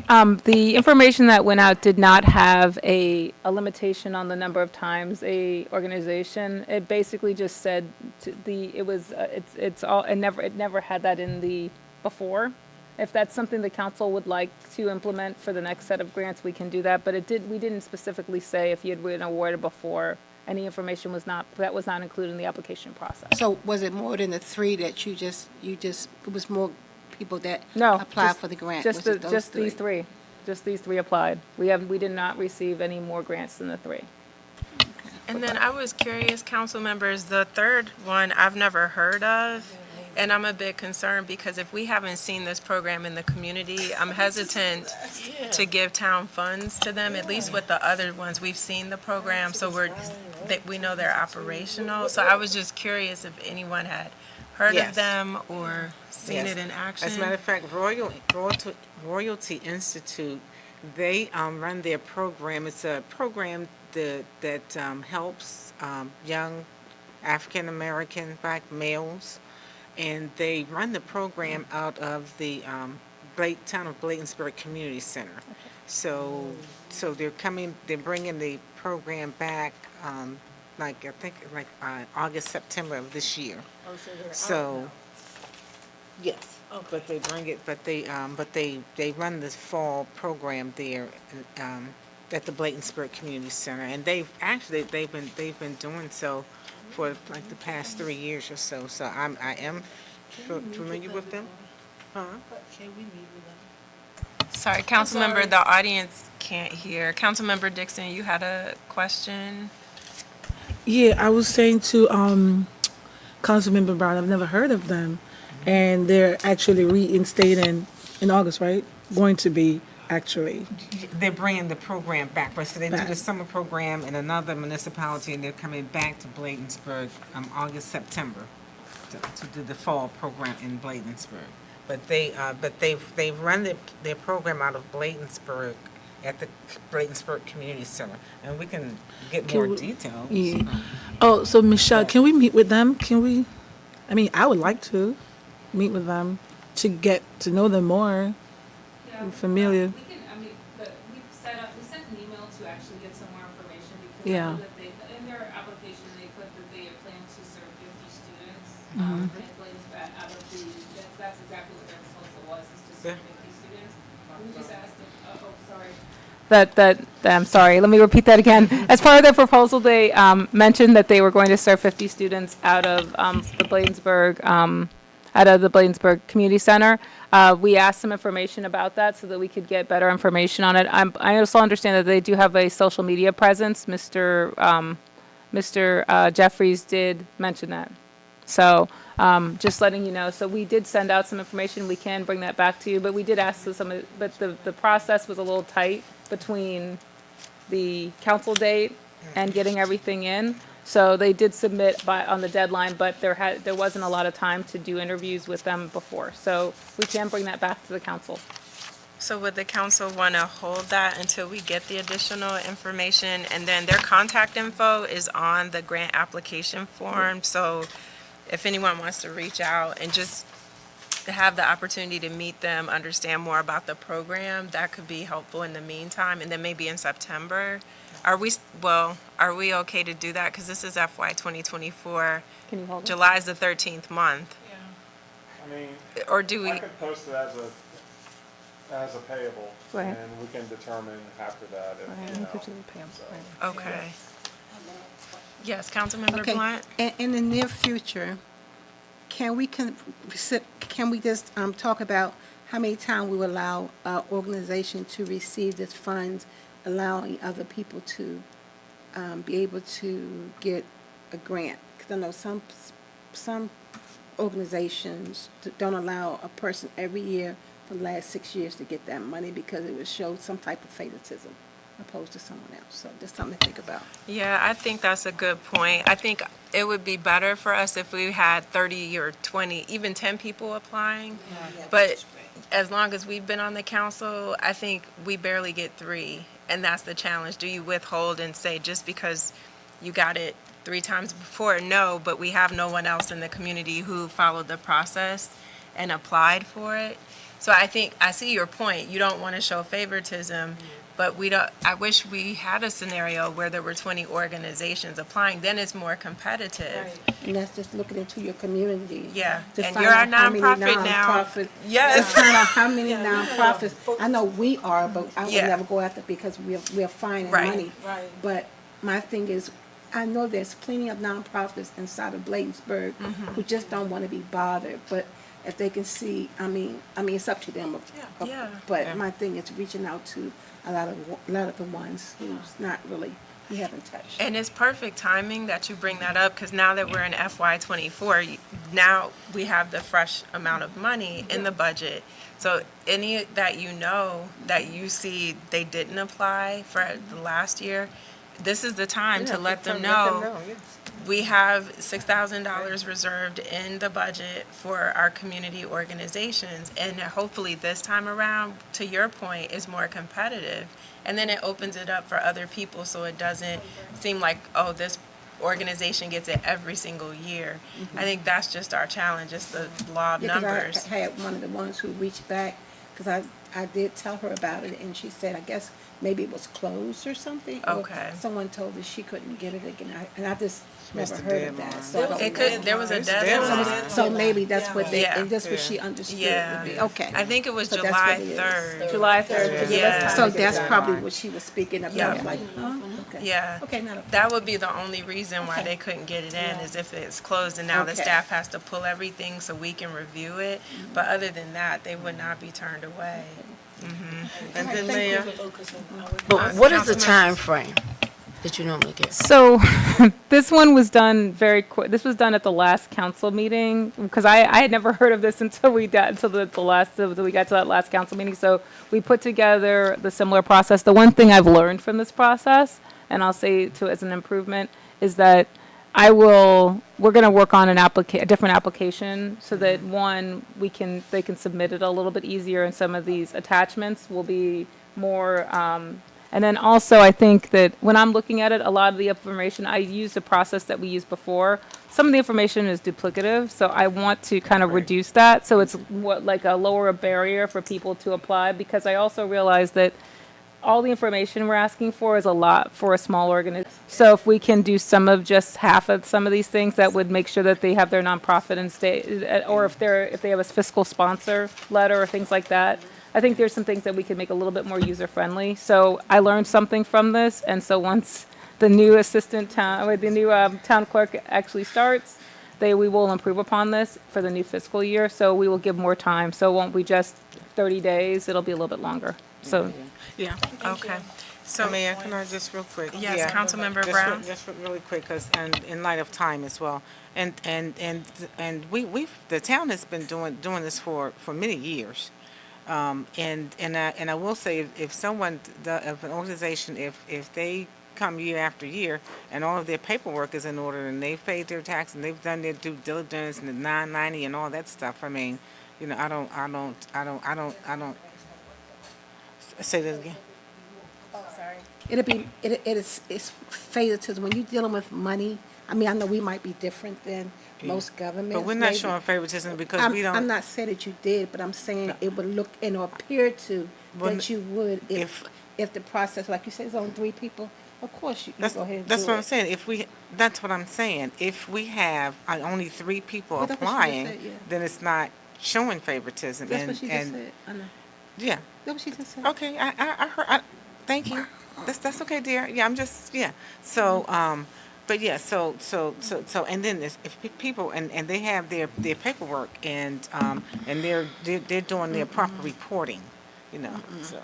The information that went out did not have a limitation on the number of times a organization. It basically just said it never had that in the before. If that's something the council would like to implement for the next set of grants, we can do that. But we didn't specifically say if you had been awarded before. Any information was not included in the application process. So was it more than the three that you just, it was more people that No, applied for the grant? Just Was it those these three. Just these three applied. We did not receive any more grants than the three. And then I was curious, council members, the third one I've never heard of, and I'm a bit concerned because if we haven't seen this program in the community, I'm hesitant to give town funds to them, at least with the other ones. We've seen the program, so we know they're operational. So I was just curious if anyone had heard of them or seen it in action. As a matter of fact, Royalty Institute, they run their program. It's a program that helps young African American Black males, and they run the program out of the town of Bladensburg Community Center. So they're bringing the program back, August, September of this year. So, yes, but they bring it, but they run this fall program there at the Bladensburg Community Center, and they've been doing so for like the past 3 years or so. So I am familiar with them. Sorry, council member, the audience can't hear. Councilmember Dixon, you had a question? Yeah, I was saying to Councilmember Brown, I've never heard of them, and they're actually reinstating in August, right? Going to be actually. They're bringing the program back. So they do Back. the summer program in another municipality, and they're coming back to Bladensburg August, September to do the fall program in Bladensburg. But they've run their program out of Bladensburg at the Bladensburg Community Center, and we can get more details. Yeah. Oh, so Michelle, can we meet with them? I would like to meet with them to get to know them more. Familiar. We sent an email to actually get some more information because Yeah. I know that in their application, they put that they plan to serve 50 students. And Bladensburg out of that's exactly what their proposal was, is to serve 50 students. We just asked I'm sorry, let me repeat that again. As part of their proposal, they mentioned that they were going to serve 50 students out of the Bladensburg Community Center. We asked some information about that so that we could get better information on it. I also understand that they do have a social media presence. Mr. Jeffries did mention that. So just letting you know. So we did send out some information. We can bring that back to you, but we did ask but the process was a little tight between the council date and getting everything in. So they did submit on the deadline, but there wasn't a lot of time to do interviews with them before. So we can bring that back to the council. So would the council want to hold that until we get the additional information? And then their contact info is on the grant application form. So if anyone wants to reach out and just have the opportunity to meet them, understand more about the program, that could be helpful in the meantime. And then maybe in September, are we okay to do that? Because this is FY 2024. Can you hold it? July is the 13th month. I mean, Or do we, I could post it as a payable, Right. and we can determine after that if, you know. okay. Yes, Councilmember Okay, Blunt? in the near future, can we just talk about how many times we will allow our organization to receive this funds, allowing other people to be able to get a grant? Because I know some organizations don't allow a person every year for the last 6 years to get that money because it would show some type of favoritism opposed to someone else. So just something to think about. Yeah, I think that's a good point. I think it would be better for us if we had 30 or 20, even 10 people applying. But as long as we've been on the council, I think we barely get 3. And that's the challenge. Do you withhold and say just because you got it 3 times before? No, but we have no one else in the community who followed the process and applied for it. So I think, I see your point. You don't want to show favoritism, but I wish we had a scenario where there were 20 organizations applying, then it's more competitive. And that's just looking into your community. Yeah, To and find you're a out how many nonprofit now. nonprofits- Yes. To find out how many nonprofits, I know we are, but I would Yeah. never go after because we're finding Right. money. But my thing is, I know there's plenty of nonprofits inside of Bladensburg who just don't want to be bothered, but if they can see, I mean, it's up to them. Yeah. But my thing is reaching out to a lot of the ones who's not really, we haven't touched. And it's perfect timing that you bring that up, because now that we're in FY '24, now we have the fresh amount of money in the budget. So any that that you see they didn't apply for the last year, this is the time to let them know. We have $6,000 reserved in the budget for our community organizations, and hopefully this time around, to your point, is more competitive. And then it opens it up for other people, so it doesn't seem like, oh, this organization gets it every single year. I think that's just our challenge, it's the law of Yeah, 'cause numbers. I had one of the ones who reached back, because I did tell her about it, and she said, I guess maybe it was closed or something. or Okay. Someone told her she couldn't get it again, and I just Missed never the heard of deadline. that. So I don't It know. could, there was a There's deadline. So maybe that's what they, Yeah. and that's what she understood Yeah. would be, okay. I think it was So that's July what it is. 3rd. July 3rd. Yeah. So that's probably what she was speaking about, Yeah. like, huh, okay. Yeah. Okay, not a That would be the only reason why they couldn't get it in, is if it's closed and now the Okay. staff has to pull everything so we can review it. But other than that, they would not be turned away. And then Mayor, Uh, but what is the Councilmember- time frame that you normally get? So this one was done very quick. This was done at the last council meeting because I had never heard of this until we got to until we got to that last council meeting. So we put together the similar process. The one thing I've learned from this process, and I'll say to as an improvement, is that we're going to work on a different application so that they can submit it a little bit easier, and some of these attachments will be more, and then also I think that when I'm looking at it, a lot of the information, I use the process that we used before. Some of the information is duplicative, so I want to kind of reduce that, so it's like a lower barrier for people to apply, because I also realize that all the information we're asking for is a lot for a small organization. So if we can do just half of some of these things, that would make sure that they have their nonprofit and state, or if they have a fiscal sponsor letter or things like that. I think there's some things that we can make a little bit more user-friendly. So I learned something from this, and so once the new town clerk actually starts, we will improve upon this for the new fiscal year. So we will give more time. So it won't be just 30 days, it'll be a little bit longer. So. Yeah. Okay. So, Mayor, can I just real quick? Yes, Yeah. Councilmember Just Brown? Just really quick, because, and in light of time as well, and the town has been doing this for many years. And I will say, if an organization, if they come year after year and all of their paperwork is in order and they've paid their tax and they've done their due diligence and the 990 and all that stuff, I mean, I don't. Say that again. It's favoritism. When you're dealing with money, I mean, I know we might be different than most governments. But we're not maybe. showing favoritism because we don't. I'm not saying that you did, but I'm saying it would look and appear to Well, that you would if the process, like you said, it's only 3 people, Of course, you That's, go ahead and that's do what I'm it. saying. That's what I'm saying. If we have only 3 people But that's what she just applying, said, yeah. then it's not showing favoritism. That's what she just and said. I know. Yeah. That's what she just said. Okay, I heard, thank you. That's okay, dear. Yeah, I'm just, yeah. So, but yeah, so, and then if people, and they have their paperwork and they're doing their proper reporting, so.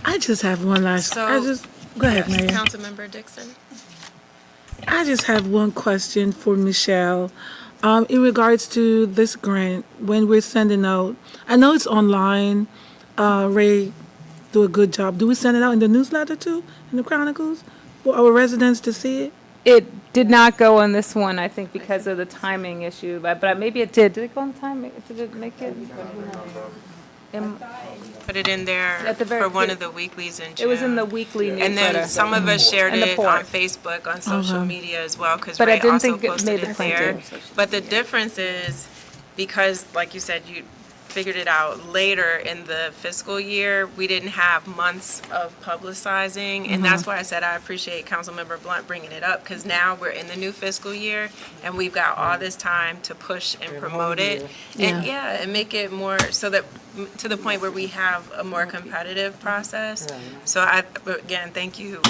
I just have one last, go ahead, Mayor. Councilmember Dixon? I just have one question for Michelle. In regards to this grant, when we're sending out, I know it's online, Ray do a good job. Do we send it out in the newsletter too, in the Chronicles, for our residents to see it? It did not go on this one, I think, because of the timing issue, but maybe it did. Did it go on time? Did it make it? Put it in there At the very- for one of the weeklies in June. It was in the weekly newsletter. And then some of us shared And the it port. on Facebook, on social media as well, because But I Ray didn't also think it posted made it it there. printed. But the difference is, because, like you said, you figured it out later in the fiscal year, we didn't have months of publicizing, and that's why I said I appreciate Councilmember Blunt bringing it up, because now we're in the new fiscal year, and we've got all this time to push and promote it, and and make it more, so that, to the point where we have a more competitive process. So again, thank you,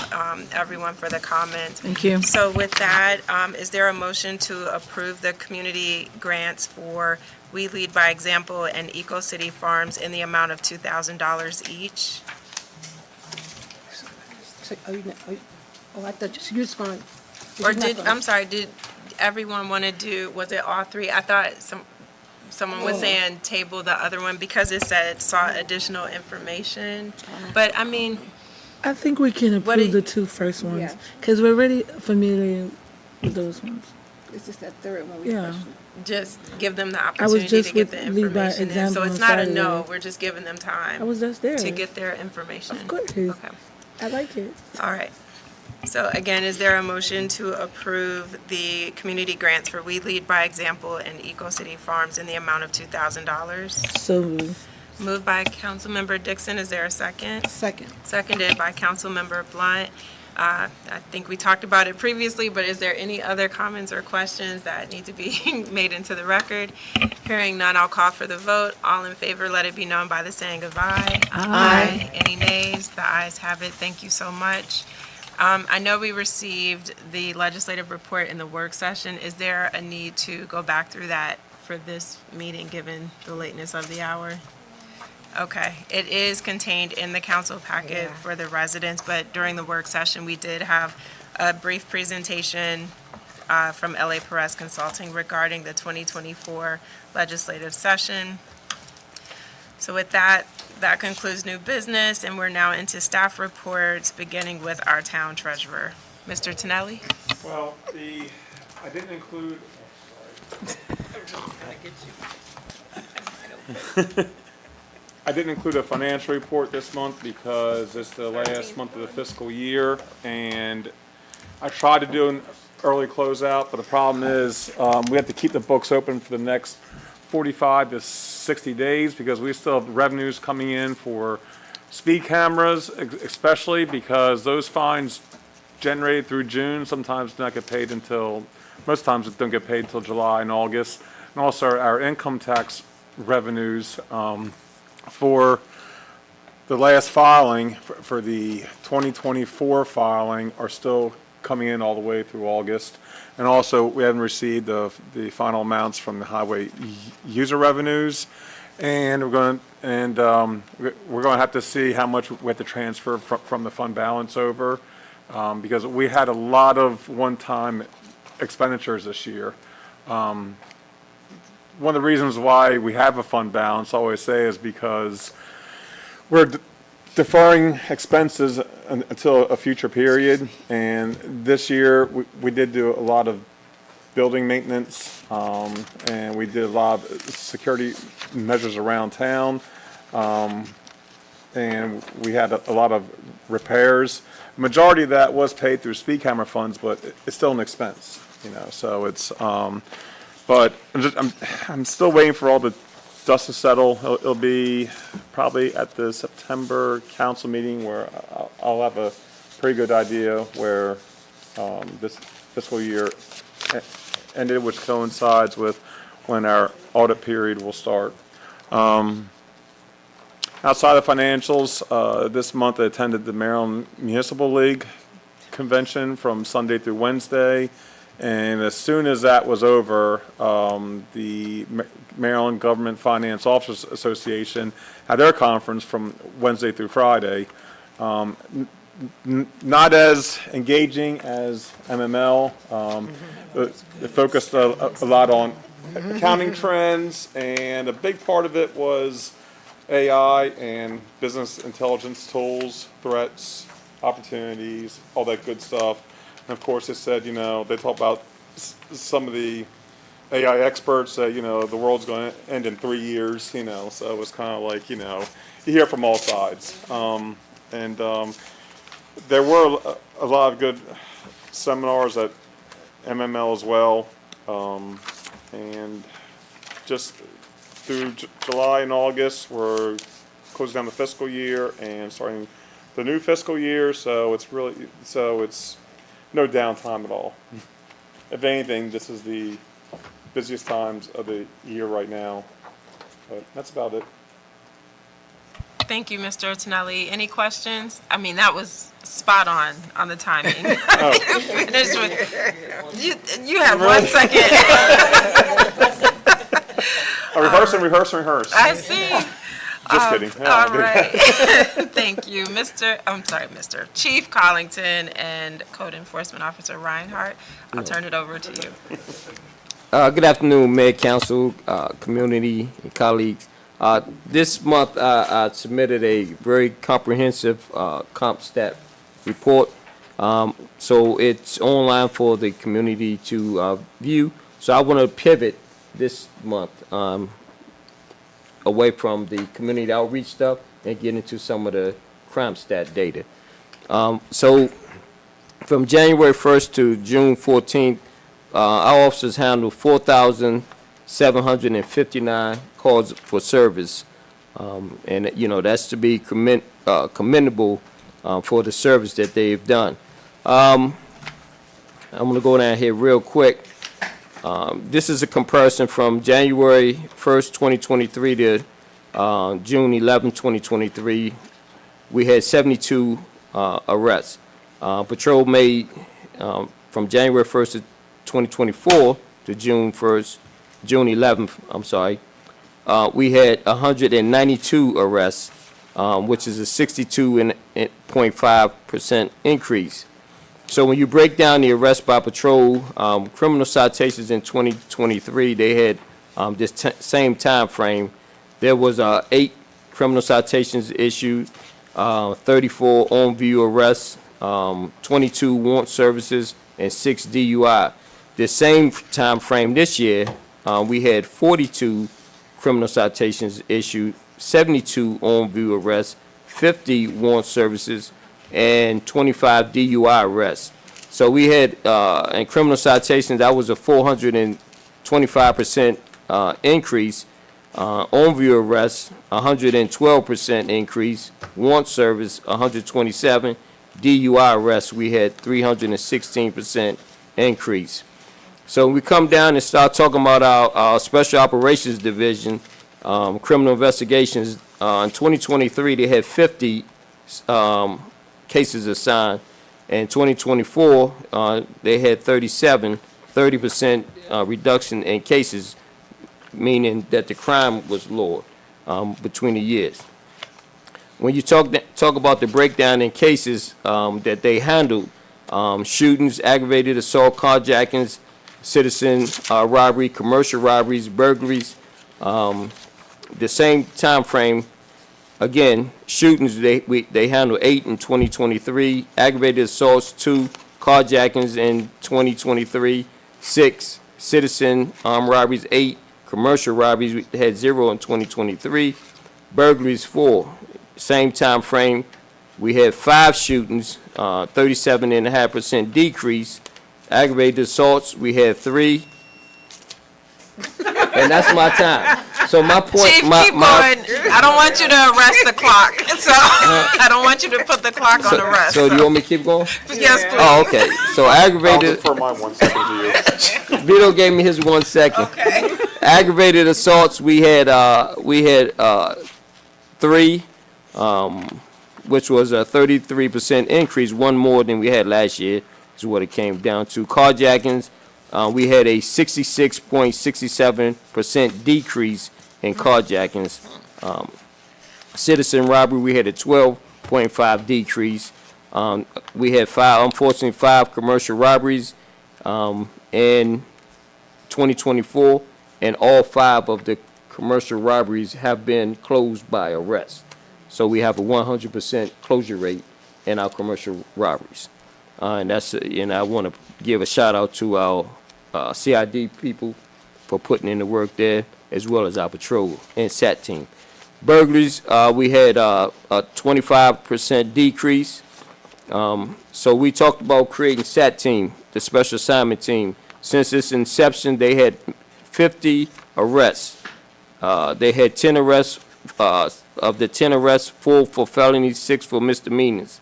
everyone, for the comments. Thank you. So with that, is there a motion to approve the community grants for We Lead by Example and Eco City Farms in the amount of $2,000 each? So, I thought you was going. Or I'm sorry, did everyone want to do, was it all 3? I thought someone was saying table the other one because it said sought additional information. But I mean, I think we can What approve do the 2 first ones, Yeah. because we're already familiar with those ones. It's just that third one we Yeah. questioned. just give them the was opportunity just to get the with Lead by information in. So Example it's on not a Saturday. no, we're just giving them time I was just there. to get their information. Of course. Okay. I like it. All right. So again, is there a motion to approve the community grants for We Lead by Example and Eco City Farms in the amount of $2,000? So moved. Moved by Councilmember Dixon. Is there a second? Second. Seconded by Councilmember Blunt. I think we talked about it previously, but is there any other comments or questions that need to be made into the record? Hearing none, I'll call for the vote. All in favor, let it be known by the saying of aye. Aye. Any nays? The ayes have it. Thank you so much. I know we received the legislative report in the work session. Is there a need to go back through that for this meeting, given the lateness of the hour? Okay, it is contained in the council packet for the residents, but during the work session, we did have a brief presentation from LA Perez Consulting regarding the 2024 legislative session. So with that, that concludes new business, and we're now into staff reports, beginning with our town treasurer. Mr. Tonelli? Well, I didn't include. I didn't include a financial report this month because it's the last month of the fiscal year, and I tried to do an early closeout, but the problem is, we have to keep the books open for the next 45 to 60 days because we still have revenues coming in for speed cameras, especially because those fines generated through June sometimes do not get paid until, most times it don't get paid until July and August. And also our income tax revenues, for the last filing, for the 2024 filing, are still coming in all the way through August. And also, we haven't received the final amounts from the highway user revenues. And we're going to have to see how much we have to transfer from the fund balance over, because we had a lot of one-time expenditures this year. One of the reasons why we have a fund balance, I always say, is because we're deferring expenses until a future period. And this year, we did do a lot of building maintenance, and we did a lot of security measures around town. And we had a lot of repairs. Majority of that was paid through speed camera funds, but it's still an expense, so it's, but I'm still waiting for all the dust to settle. It'll be probably at the September council meeting where I'll have a pretty good idea where this fiscal year ended, which coincides with when our audit period will start. Outside of financials, this month I attended the Maryland Municipal League convention from Sunday through Wednesday. And as soon as that was over, the Maryland Government Finance Officers Association had their conference from Wednesday through Friday. Not as engaging as MML. It focused a lot on accounting trends, and a big part of it was AI and business intelligence tools, threats, opportunities, all that good stuff. And of course, it said, they talk about some of the AI experts say, the world's going to end in 3 years, so it was kind of like, you hear from all sides. There were a lot of good seminars at MML as well. And just through July and August, we're closing down the fiscal year and starting the new fiscal year, so it's no downtime at all. If anything, this is the busiest times of the year right now, but that's about it. Thank you, Mr. Tonelli. Any questions? I mean, that was spot on the timing. Finish with, you have 1 second. Rehearse. I see. Just kidding. All right. Thank you, Mr. Chief Collington and Code Enforcement Officer Reinhardt. I'll turn it over to you. Good afternoon, Mayor, Council, community, and colleagues. This month, I submitted a very comprehensive comp stat report. So it's online for the community to view. So I want to pivot this month away from the community outreach stuff and get into some of the crime stat data. So from January 1st to June 14th, our officers handled 4,759 calls for service. And, that's to be commendable for the service that they've done. I'm going to go down here real quick. This is a comparison from January 1st, 2023 to June 11, 2023. We had 72 arrests. Patrol made from January 1st to 2024 to June 11th, we had 192 arrests, which is a 62.5% increase. So when you break down the arrests by patrol, criminal citations in 2023, they had this same time frame. There was 8 criminal citations issued, 34 on-view arrests, 22 warrant services, and 6 DUI. The same time frame this year, we had 42 criminal citations issued, 72 on-view arrests, 50 warrant services, and 25 DUI arrests. So we had, in criminal citations, that was a 425% increase. On-view arrests, 112% increase. Warrant service, 127. DUI arrests, we had 316% increase. So we come down and start talking about our Special Operations Division, criminal investigations. In 2023, they had 50 cases assigned. In 2024, they had 37, 30% reduction in cases, meaning that the crime was lower between the years. When you talk about the breakdown in cases that they handled, shootings, aggravated assault, carjackings, citizen robbery, commercial robberies, burglaries, the same time frame. Again, shootings, they handled 8 in 2023, aggravated assaults 2, carjackings in 2023 6, citizen robberies 8, commercial robberies we had 0 in 2023, burglaries 4. Same time frame, we had 5 shootings, 37.5% decrease. Aggravated assaults, we had 3. And that's my time. So my point, Chief, my, keep going. I don't want you to arrest the clock, so I don't want you to put the clock on arrest. so do you want me to keep going? Yes, please. Oh, okay. So I'll aggravated, defer mine 1 second to you. Vito gave me his 1 second. Okay. Aggravated assaults, we had 3, which was a 33% increase, one more than we had last year, is what it came down to. Carjackings, we had a 66.67% decrease in carjackings. Citizen robbery, we had a 12.5 decrease. We had unfortunately, 5 commercial robberies in 2024, and all 5 of the commercial robberies have been closed by arrest. So we have a 100% closure rate in our commercial robberies. And I want to give a shout out to our CID people for putting in the work there, as well as our patrol and SAT team. Burglaries, we had a 25% decrease. So we talked about creating SAT team, the special assignment team. Since its inception, they had 50 arrests. They had 10 arrests. Of the 10 arrests, 4 for felonies, 6 for misdemeanors.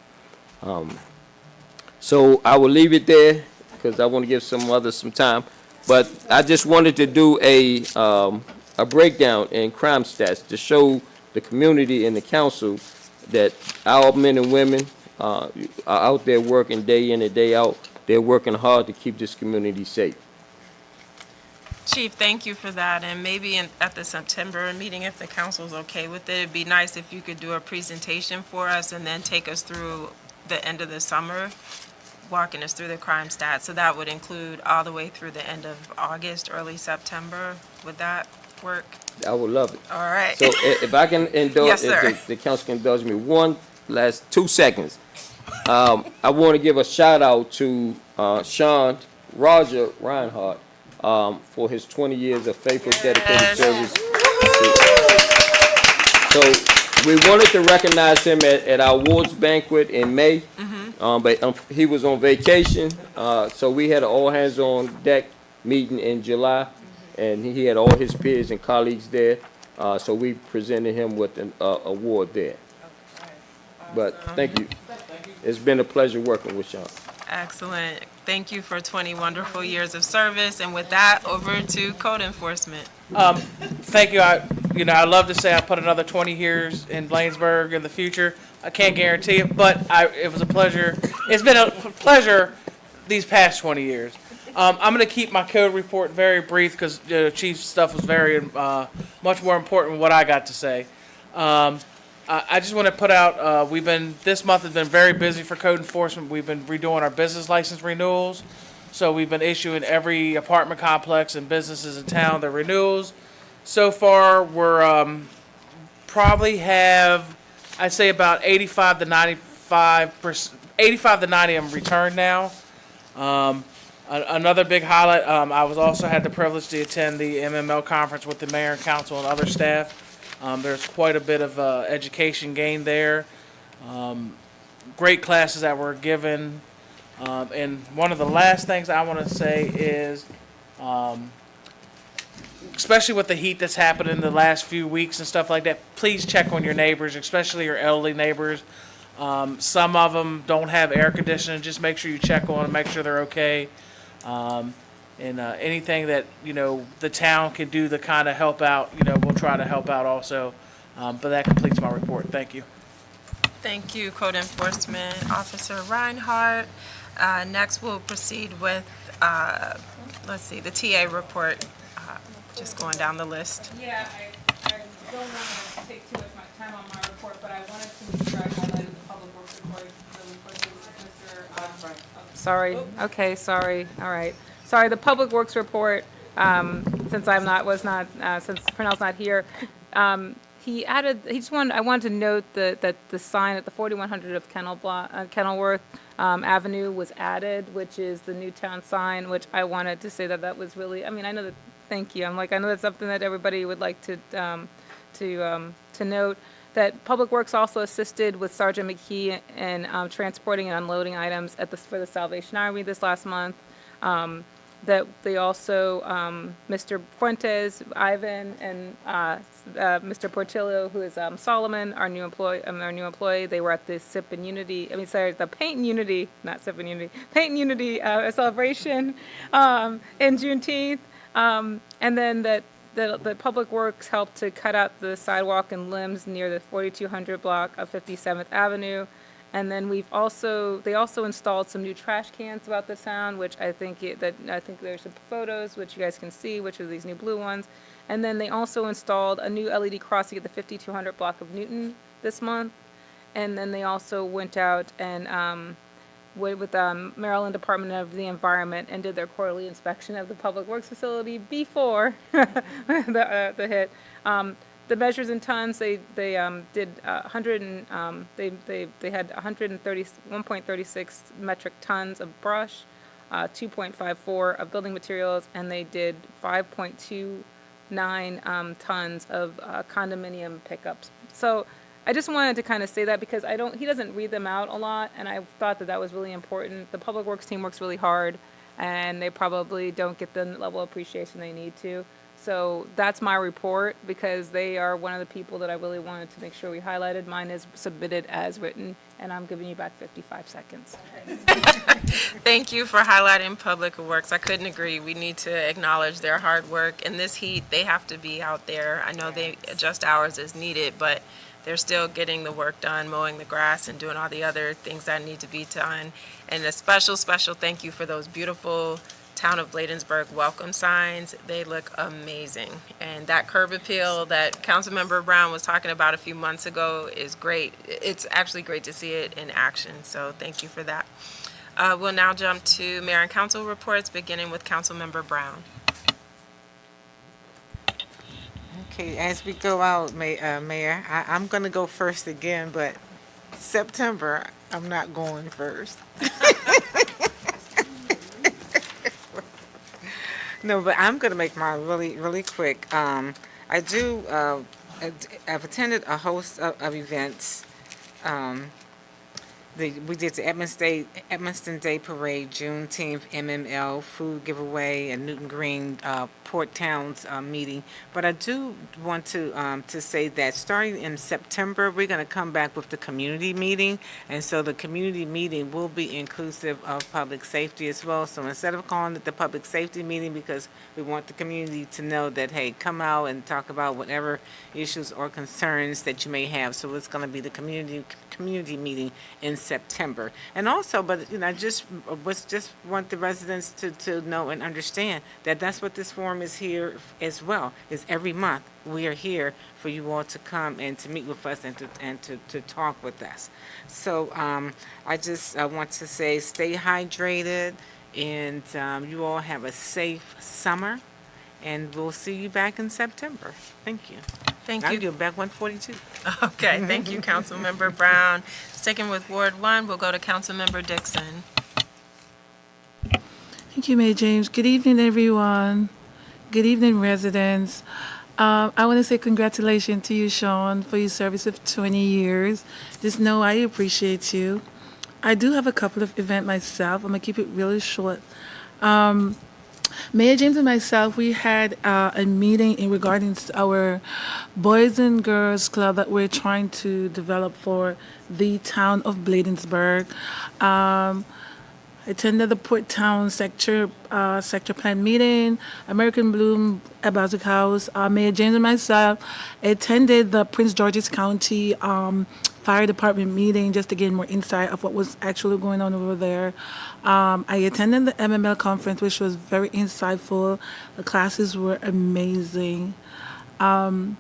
So I will leave it there because I want to give some others some time. But I just wanted to do a breakdown in crime stats to show the community and the council that our men and women are out there working day in and day out. They're working hard to keep this community safe. Chief, thank you for that, and maybe at the September meeting, if the council's okay with it, it'd be nice if you could do a presentation for us and then take us through the end of the summer, walking us through the crime stats. So that would include all the way through the end of August, early September. Would that work? I would love it. All right. So if I can indulge, Yes, sir. if the council can indulge me one last 2 seconds. I want to give a shout out to Sean Roger Reinhardt for his 20 years of faithful, dedicated service. So we wanted to recognize him at our awards banquet in May, but he was on vacation. So we had an all hands on deck meeting in July, and he had all his peers and colleagues there. So we presented him with an award there. But thank you. It's been a pleasure working with Sean. Excellent. Thank you for 20 wonderful years of service. And with that, over to code enforcement. Thank you. I'd love to say I put another 20 years in Bladensburg in the future. I can't guarantee it, but it was a pleasure. It's been a pleasure these past 20 years. I'm going to keep my code report very brief because the chief's stuff was very much more important than what I got to say. I just want to put out, this month has been very busy for code enforcement. We've been redoing our business license renewals. So we've been issuing every apartment complex and businesses in town their renewals. So far, we're probably have, I'd say about 85 to 95%, 85 to 90 of them returned now. Another big highlight, I was also had the privilege to attend the MML conference with the mayor and council and other staff. There's quite a bit of education gained there. Great classes that were given. And one of the last things I want to say is, especially with the heat that's happened in the last few weeks and stuff like that, please check on your neighbors, especially your elderly neighbors. Some of them don't have air conditioning. Just make sure you check on them, make sure they're okay. And anything that, the town can do to kind of help out, we'll try to help out also. But that completes my report. Thank you. Thank you, Code Enforcement Officer Reinhardt. Next, we'll proceed with, the TA report, just going down the list. Yeah, I don't want to take too much time on my report, but I wanted to make sure I highlighted the public works report really quickly with Mr. Sorry. Okay, sorry. All right. Sorry, the Public Works report, since since Purnell's not here, I wanted to note that the sign at the 4100 of Kenilworth Avenue was added, which is the new town sign, which I wanted to say that was really, thank you. I know that's something that everybody would like to note. That Public Works also assisted with Sergeant McKee in transporting and unloading items for the Salvation Army this last month. that they also, Mr. Fuentes, Ivan, and Mr. Portillo, who is Solomon, our new employee, they were at the Sip and Unity, the Paint and Unity, not Sip and Unity, Paint and Unity celebration in Juneteenth. And then the Public Works helped to cut out the sidewalk and limbs near the 4200 block of 57th Avenue. And then they also installed some new trash cans throughout the town, which I think there's some photos which you guys can see, which are these new blue ones. And then they also installed a new LED crossing at the 5200 block of Newton this month. And then they also went out and with Maryland Department of the Environment and did their quarterly inspection of the Public Works facility before the hit. The measures in tons, they did 100 and they had 1.36 metric tons of brush, 2.54 of building materials, and they did 5.29 tons of condominium pickups. So I just wanted to kind of say that because he doesn't read them out a lot, and I thought that was really important. The Public Works team works really hard, and they probably don't get the level of appreciation they need to. So that's my report because they are one of the people that I really wanted to make sure we highlighted. Mine is submitted as written, and I'm giving you back 55 seconds. Thank you for highlighting Public Works. I couldn't agree. We need to acknowledge their hard work. In this heat, they have to be out there. I know they adjust hours as needed, but they're still getting the work done, mowing the grass and doing all the other things that need to be done. And a special thank you for those beautiful Town of Bladensburg welcome signs. They look amazing. And that curb appeal that Councilmember Brown was talking about a few months ago is great. It's actually great to see it in action. So thank you for that. We'll now jump to Mayor and Council reports, beginning with Councilmember Brown. Okay, as we go out, Mayor, I'm going to go first again, but September, I'm not going first. No, but I'm going to make mine really, really quick. I've attended a host of events. We did the Edmonston Day Parade, Juneteenth, MML, food giveaway, and Newton Green Port Towns meeting. But I do want to say that starting in September, we're going to come back with the community meeting. And so the community meeting will be inclusive of public safety as well. So instead of calling it the public safety meeting, because we want the community to know that, hey, come out and talk about whatever issues or concerns that you may have. So it's going to be the community meeting in September. And also, I just want the residents to know and understand that that's what this forum is here as well. Is every month we are here for you all to come and to meet with us and to talk with us. So I just want to say stay hydrated and you all have a safe summer, and we'll see you back in September. Thank you. Thank I'll you. give back 142. Okay, thank you, Councilmember Brown. Sticking with Ward 1, we'll go to Councilmember Dixon. Thank you, Mayor James. Good evening, everyone. Good evening, residents. I want to say congratulations to you, Sean, for your service of 20 years. Just know I appreciate you. I do have a couple of events myself. I'm going to keep it really short. Mayor James and myself, we had a meeting in regarding our Boys and Girls Club that we're trying to develop for the town of Bladensburg. I attended the Port Town sector plan meeting, American Bloom at Boswick House. Mayor James and myself attended the Prince George's County Fire Department meeting just to gain more insight of what was actually going on over there. I attended the MML conference, which was very insightful. The classes were amazing. I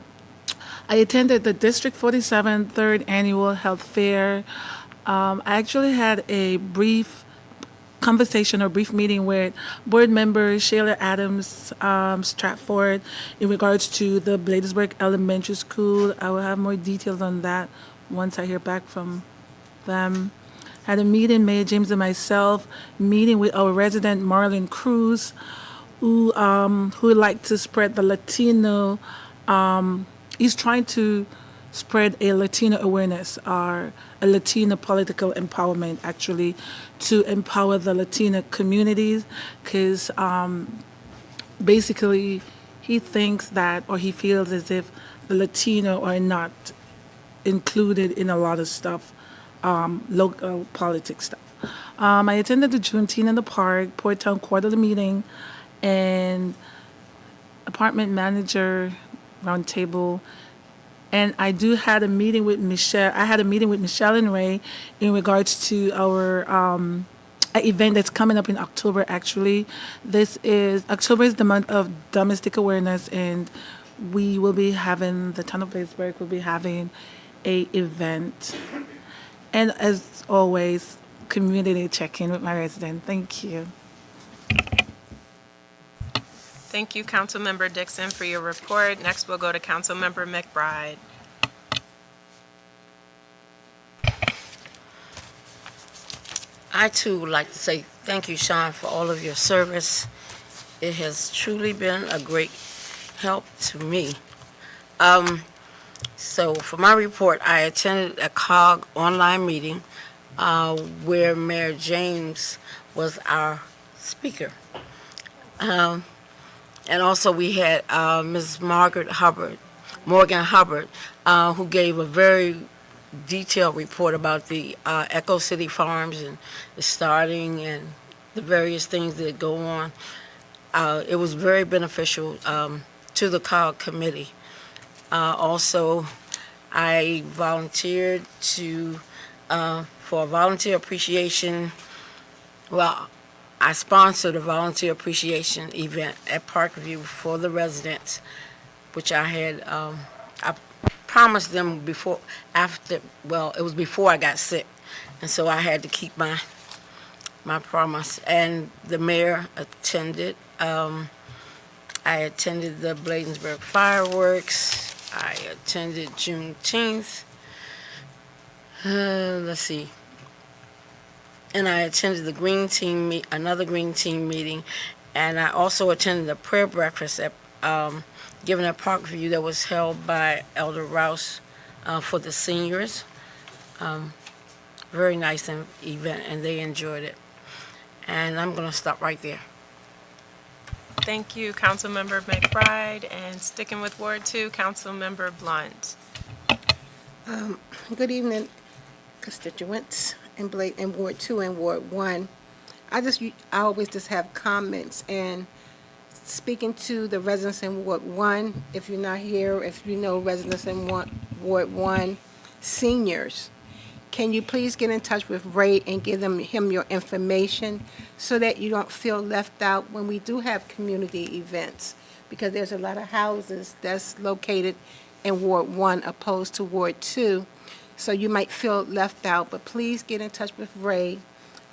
attended the District 47 third annual health fair. I actually had a brief conversation or brief meeting with board member Shayla Adams Stratford in regards to the Bladensburg Elementary School. I will have more details on that once I hear back from them. Had a meeting, Mayor James and myself, meeting with our resident Marlon Cruz, who would like to spread the Latino. He's trying to spread a Latino awareness or a Latino political empowerment, actually, to empower the Latina communities, because basically he thinks that, or he feels as if the Latino are not included in a lot of stuff, local politics stuff. I attended the Juneteenth in the Park, Port Town Quarterly meeting, and apartment manager roundtable. And I had a meeting with Michelle. I had a meeting with Michelle and Ray in regards to our event that's coming up in October. Actually, October is the month of domestic awareness, and we will be having the town of Bladensburg will be having a event. And as always, community check-in with my resident. Thank you. Thank you, Councilmember Dixon, for your report. Next, we'll go to Councilmember McBride. I too would like to say thank you, Sean, for all of your service. It has truly been a great help to me. So for my report, I attended a COG online meeting where Mayor James was our speaker. And also we had Ms. Morgan Hubbard, who gave a very detailed report about the Echo City Farms and the starting and the various things that go on. It was very beneficial to the COG committee. Also, I volunteered for a volunteer appreciation. Well, I sponsored a volunteer appreciation event at Parkview for the residents, which I had, I promised them it was before I got sick. And so I had to keep my promise. And the mayor attended. I attended the Bladensburg fireworks. I attended Juneteenth. Let's see. And I attended the another Green Team meeting, and I also attended a prayer breakfast given at Parkview that was held by Elder Rouse for the seniors. Very nice event, and they enjoyed it. And I'm going to stop right there. Thank you, Councilmember McBride. And sticking with Ward 2, Councilmember Blunt. Good evening, constituents in Ward 2 and Ward 1. I always just have comments, and speaking to the residents in Ward 1, if you're not here, if you know residents in Ward 1, seniors, can you please get in touch with Ray and give him your information so that you don't feel left out when we do have community events? Because there's a lot of houses that's located in Ward 1 opposed to Ward 2. So you might feel left out, but please get in touch with Ray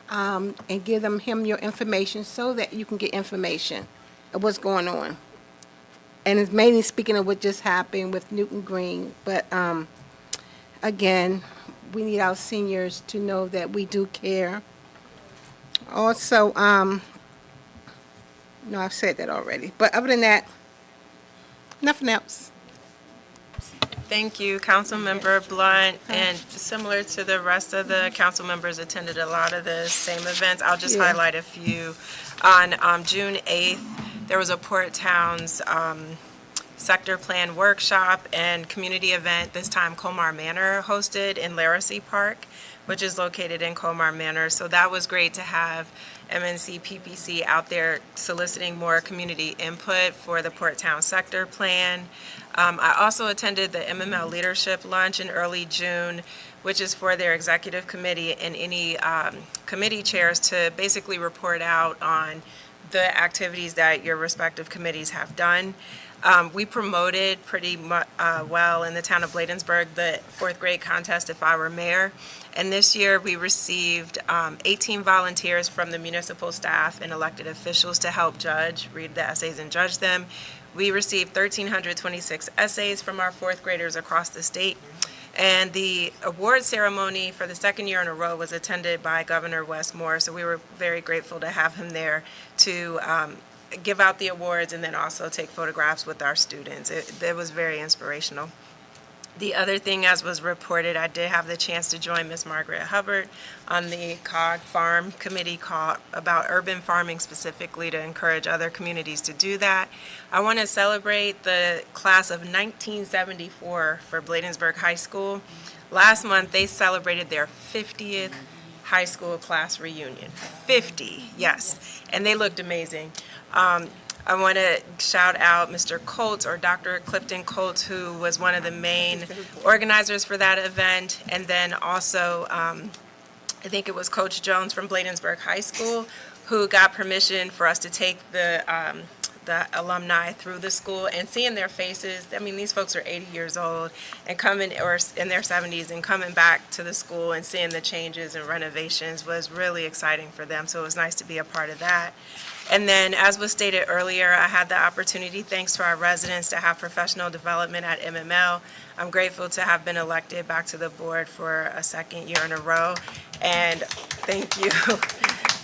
and give him your information so that you can get information of what's going on. And it's mainly speaking of what just happened with Newton Green, but again, we need our seniors to know that we do care. Also, no, I've said that already, but other than that, nothing else. Thank you, Councilmember Blunt. And similar to the rest of the council members attended a lot of the same events. I'll just highlight a few. On June 8th, there was a Port Towns sector plan workshop and community event, this time Colmar Manor hosted in Laracy Park, which is located in Colmar Manor. So that was great to have MNC PPC out there soliciting more community input for the Port Town sector plan. I also attended the MML Leadership Lunch in early June, which is for their executive committee and any committee chairs to basically report out on the activities that your respective committees have done. We promoted pretty well in the town of Bladensburg the 4th grade contest If I Were Mayor. And this year we received 18 volunteers from the municipal staff and elected officials to help read the essays and judge them. We received 1,326 essays from our 4th graders across the state. And the award ceremony for the second year in a row was attended by Governor Wes Moore. So we were very grateful to have him there to give out the awards and then also take photographs with our students. It was very inspirational. The other thing, as was reported, I did have the chance to join Ms. Margaret Hubbard on the COG Farm Committee called about urban farming specifically to encourage other communities to do that. I want to celebrate the class of 1974 for Bladensburg High School. Last month, they celebrated their 50th high school class reunion. 50, yes, and they looked amazing. I want to shout out Mr. Colts, or Dr. Clifton Colts, who was one of the main organizers for that event. And then also, I think it was Coach Jones from Bladensburg High School, who got permission for us to take the alumni through the school, and seeing their faces. I mean, these folks are 80 years old and coming, or in their 70s, and coming back to the school and seeing the changes and renovations was really exciting for them. So it was nice to be a part of that. And then, as was stated earlier, I had the opportunity, thanks to our residents, to have professional development at MML. I'm grateful to have been elected back to the board for a second year in a row, and thank you.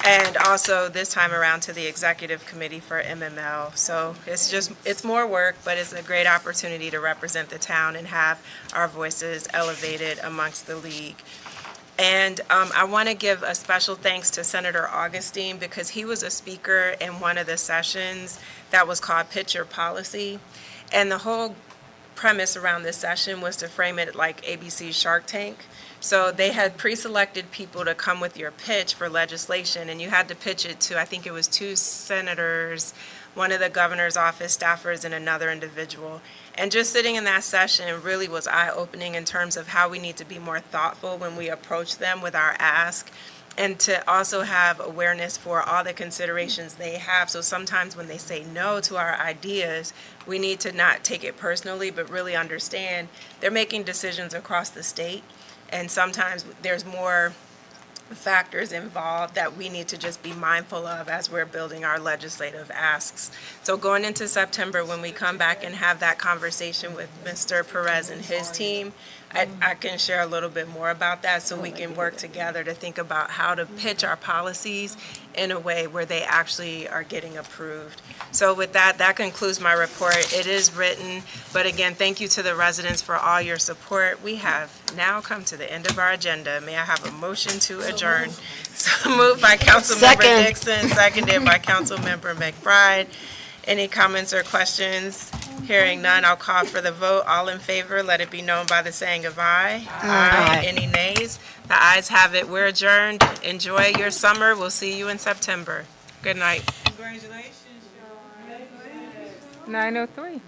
And also this time around to the executive committee for MML. So it's more work, but it's a great opportunity to represent the town and have our voices elevated amongst the league. And I want to give a special thanks to Senator Augustine, because he was a speaker in one of the sessions that was called Pitch Your Policy. And the whole premise around this session was to frame it like ABC's Shark Tank. So they had pre-selected people to come with your pitch for legislation, and you had to pitch it to, I think it was 2 senators, one of the governor's office staffers, and another individual. And just sitting in that session really was eye-opening in terms of how we need to be more thoughtful when we approach them with our ask, and to also have awareness for all the considerations they have. So sometimes when they say no to our ideas, we need to not take it personally, but really understand they're making decisions across the state. And sometimes there's more factors involved that we need to just be mindful of as we're building our legislative asks. So going into September, when we come back and have that conversation with Mr. Perez and his team, I can share a little bit more about that, so we can work together to think about how to pitch our policies in a way where they actually are getting approved. So with that, that concludes my report. It is written, but again, thank you to the residents for all your support. We have now come to the end of our agenda. May I have a motion to adjourn? So moved by Councilmember Dixon, seconded by Councilmember McBride. Any comments or questions? Hearing none, I'll call for the vote. All in favor, let it be known by the saying of aye. Aye. Any nays? The ayes have it. We're adjourned. Enjoy your summer. We'll see you in September. Good night. Congratulations, 9:03.